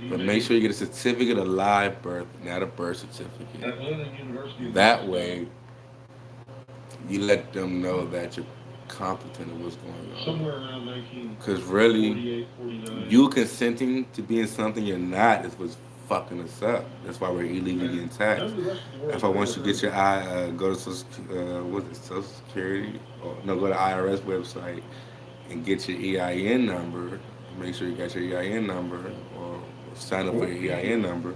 But make sure you get a certificate of live birth, not a birth certificate. That way, you let them know that you're competent of what's going on. Because really, you consenting to being something you're not is what's fucking us up. That's why we're illegally getting taxed. That's why once you get your go to what's it, Social Security, or no, go to IRS website and get your EIN number. Make sure you got your EIN number, or sign up for your EIN number.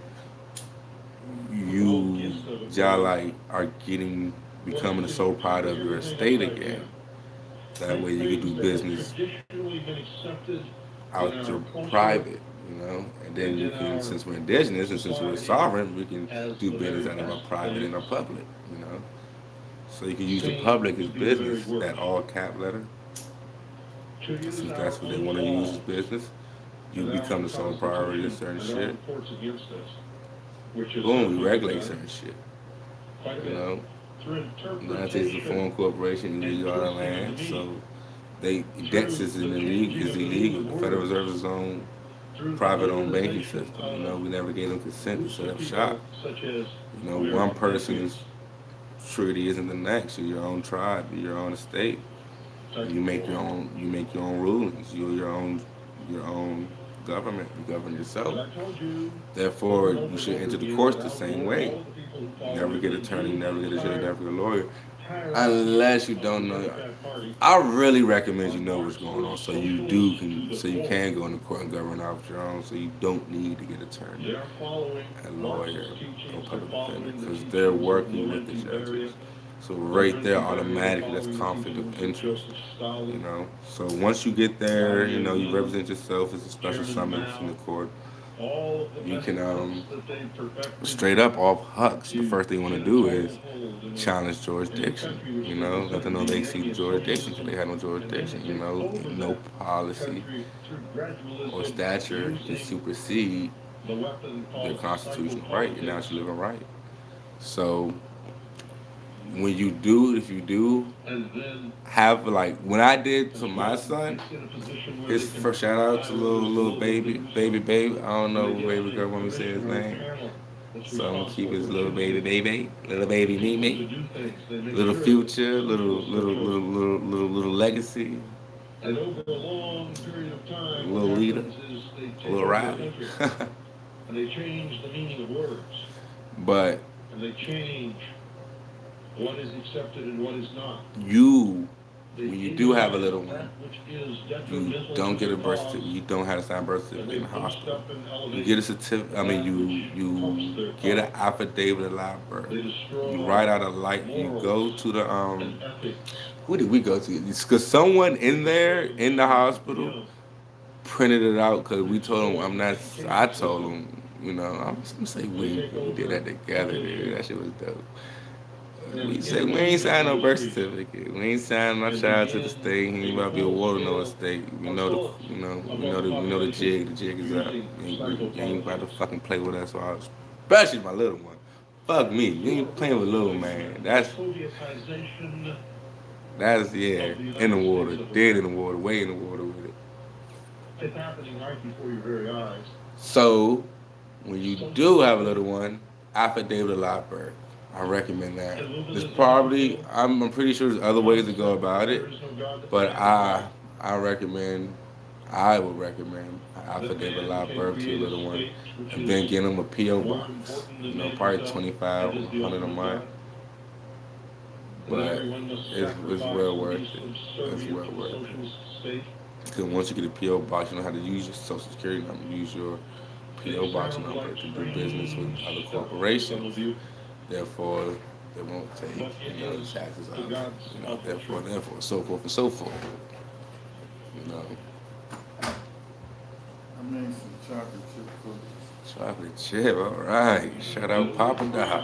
Y'all like are becoming the sole proprietor of your estate again. That way you can do business out your private, and then you can, since we're indigenous and since we're sovereign, we can do business out of our private and our public. So you can use the public as business, that all cap letter. Since that's what they want to use as business, you become the sole priority of certain shit. Boom, we regulate certain shit. You know, the United States is a foreign corporation, you use all the land, so debts is illegal. The Federal Reserve is own private-owned banking system. We never gave them consent to set up shop. One person's treaty isn't the next. You're your own tribe, you're your own estate. You make your own. You make your own rulings. You're your own government. You govern yourself. Therefore, you should enter the courts the same way. Never get an attorney, never get a judge, never get a lawyer, unless you don't know. I really recommend you know what's going on, so you can go into court and govern off your own, so you don't need to get an attorney, a lawyer, or public defender, because they're working with the judges. So right there, automatically, that's conflict of interest. So once you get there, you represent yourself as a special summons in the court. You can straight up off Hux. The first thing you want to do is challenge jurisdiction. Let them know they see jurisdiction because they have no jurisdiction. No policy or statute can supersede their constitutional right. You're now living right. So if you do have, like when I did to my son, his first, shout out to little baby. I don't know what baby girl want me to say his name, so I'm gonna keep his little baby me, little future, little legacy, little leader, little Riley. But what is accepted and what is not. When you do have a little one, you don't get a birth certificate. You don't have to sign a birth certificate in the hospital. You get a certificate. You get an affidavit of live birth. You write out a You go to the Who did we go to? Because someone in there in the hospital printed it out. Because we told him I told him. I'm gonna say we did that together. Dude. That shit was dope. We said we ain't signing no birth certificate. We ain't signing my child to the state. He ain't about to be awarded no estate. We know the jig. The jig is up. You ain't about to fucking play with us, especially my little one. Fuck me. You ain't playing with little man. That's in the water, dead in the water, way in the water with it. It's happening right before your very eyes. So when you do have a little one, affidavit of live birth. I recommend that. There's probably I'm pretty sure there's other ways to go about it, but I recommend I would recommend after they've allowed birth to a little one, and then get them a PO box. You know, probably 25, 100 a month, but it's well worth it. It's well worth it. Because once you get a PO box, you know how to use your social security number, use your PO box number to do business with other corporations. Therefore, they won't take the taxes out. Therefore, so forth and so forth. You know. I made some chocolate chip cookies. Chocolate chip, all right. Shout out Papa Doc.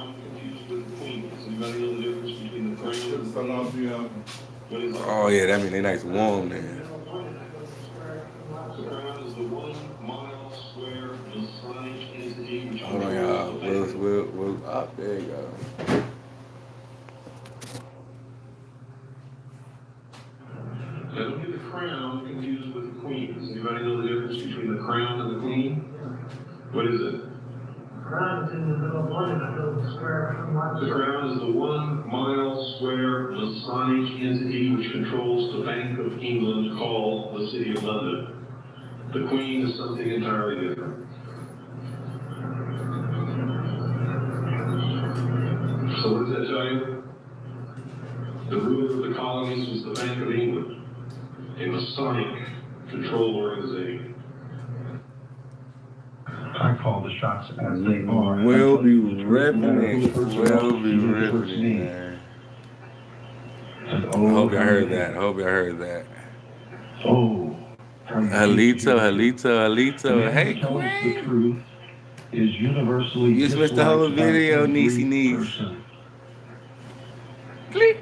Chips fell off the oven. Oh yeah, that mean they nice and warm then. Hold on, y'all. We'll up. There you go. Now, don't get the crown confused with the queen. Does anybody know the difference between the crown and the queen? What is it? The crown is in the middle of London, a little square from London. The crown is the 1 mile square Masonic entity which controls the Bank of England called the City of London. The queen is something entirely different. So what does that tell you? The ruler of the colonies was the Bank of England, a Masonic control organization. I call the shots as they are. We'll be ripping it. We'll be ripping it, man. I hope y'all heard that. I hope y'all heard that. Oh. Halito. Hey, the truth is universally you switched the whole video, Niecy Niece. Click.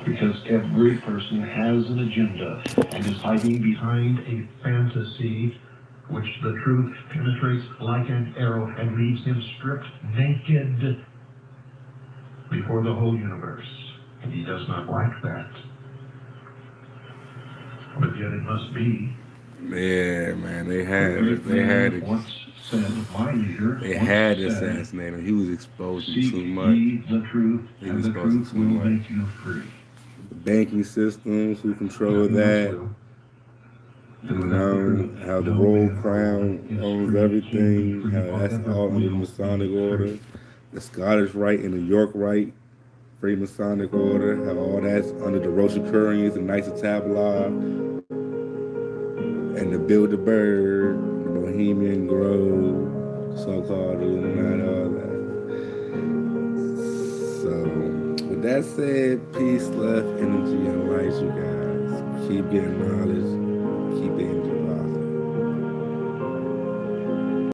Because every person has an agenda and is hiding behind a fantasy which the truth penetrates like an arrow and leaves him stripped naked before the whole universe. And he does not like that. But yet it must be. Yeah, man, they had it. Once said, my leader. They had to assassinate him. He was exposing too much. The truth, He and was the exposing truth too will much. make you free. The banking systems, who control that. You know, how the Royal Crown owns everything, how that's all under the Masonic order. The Scottish Rite and the York Rite, Freemasonic order, how all that's under the Rosicrucians, the Knights of Templar, and the Bilderberg, the Bohemian Grove, so-called Illuminati, all that. So, with that said, peace, love, energy, and light, you guys. Keep getting knowledge.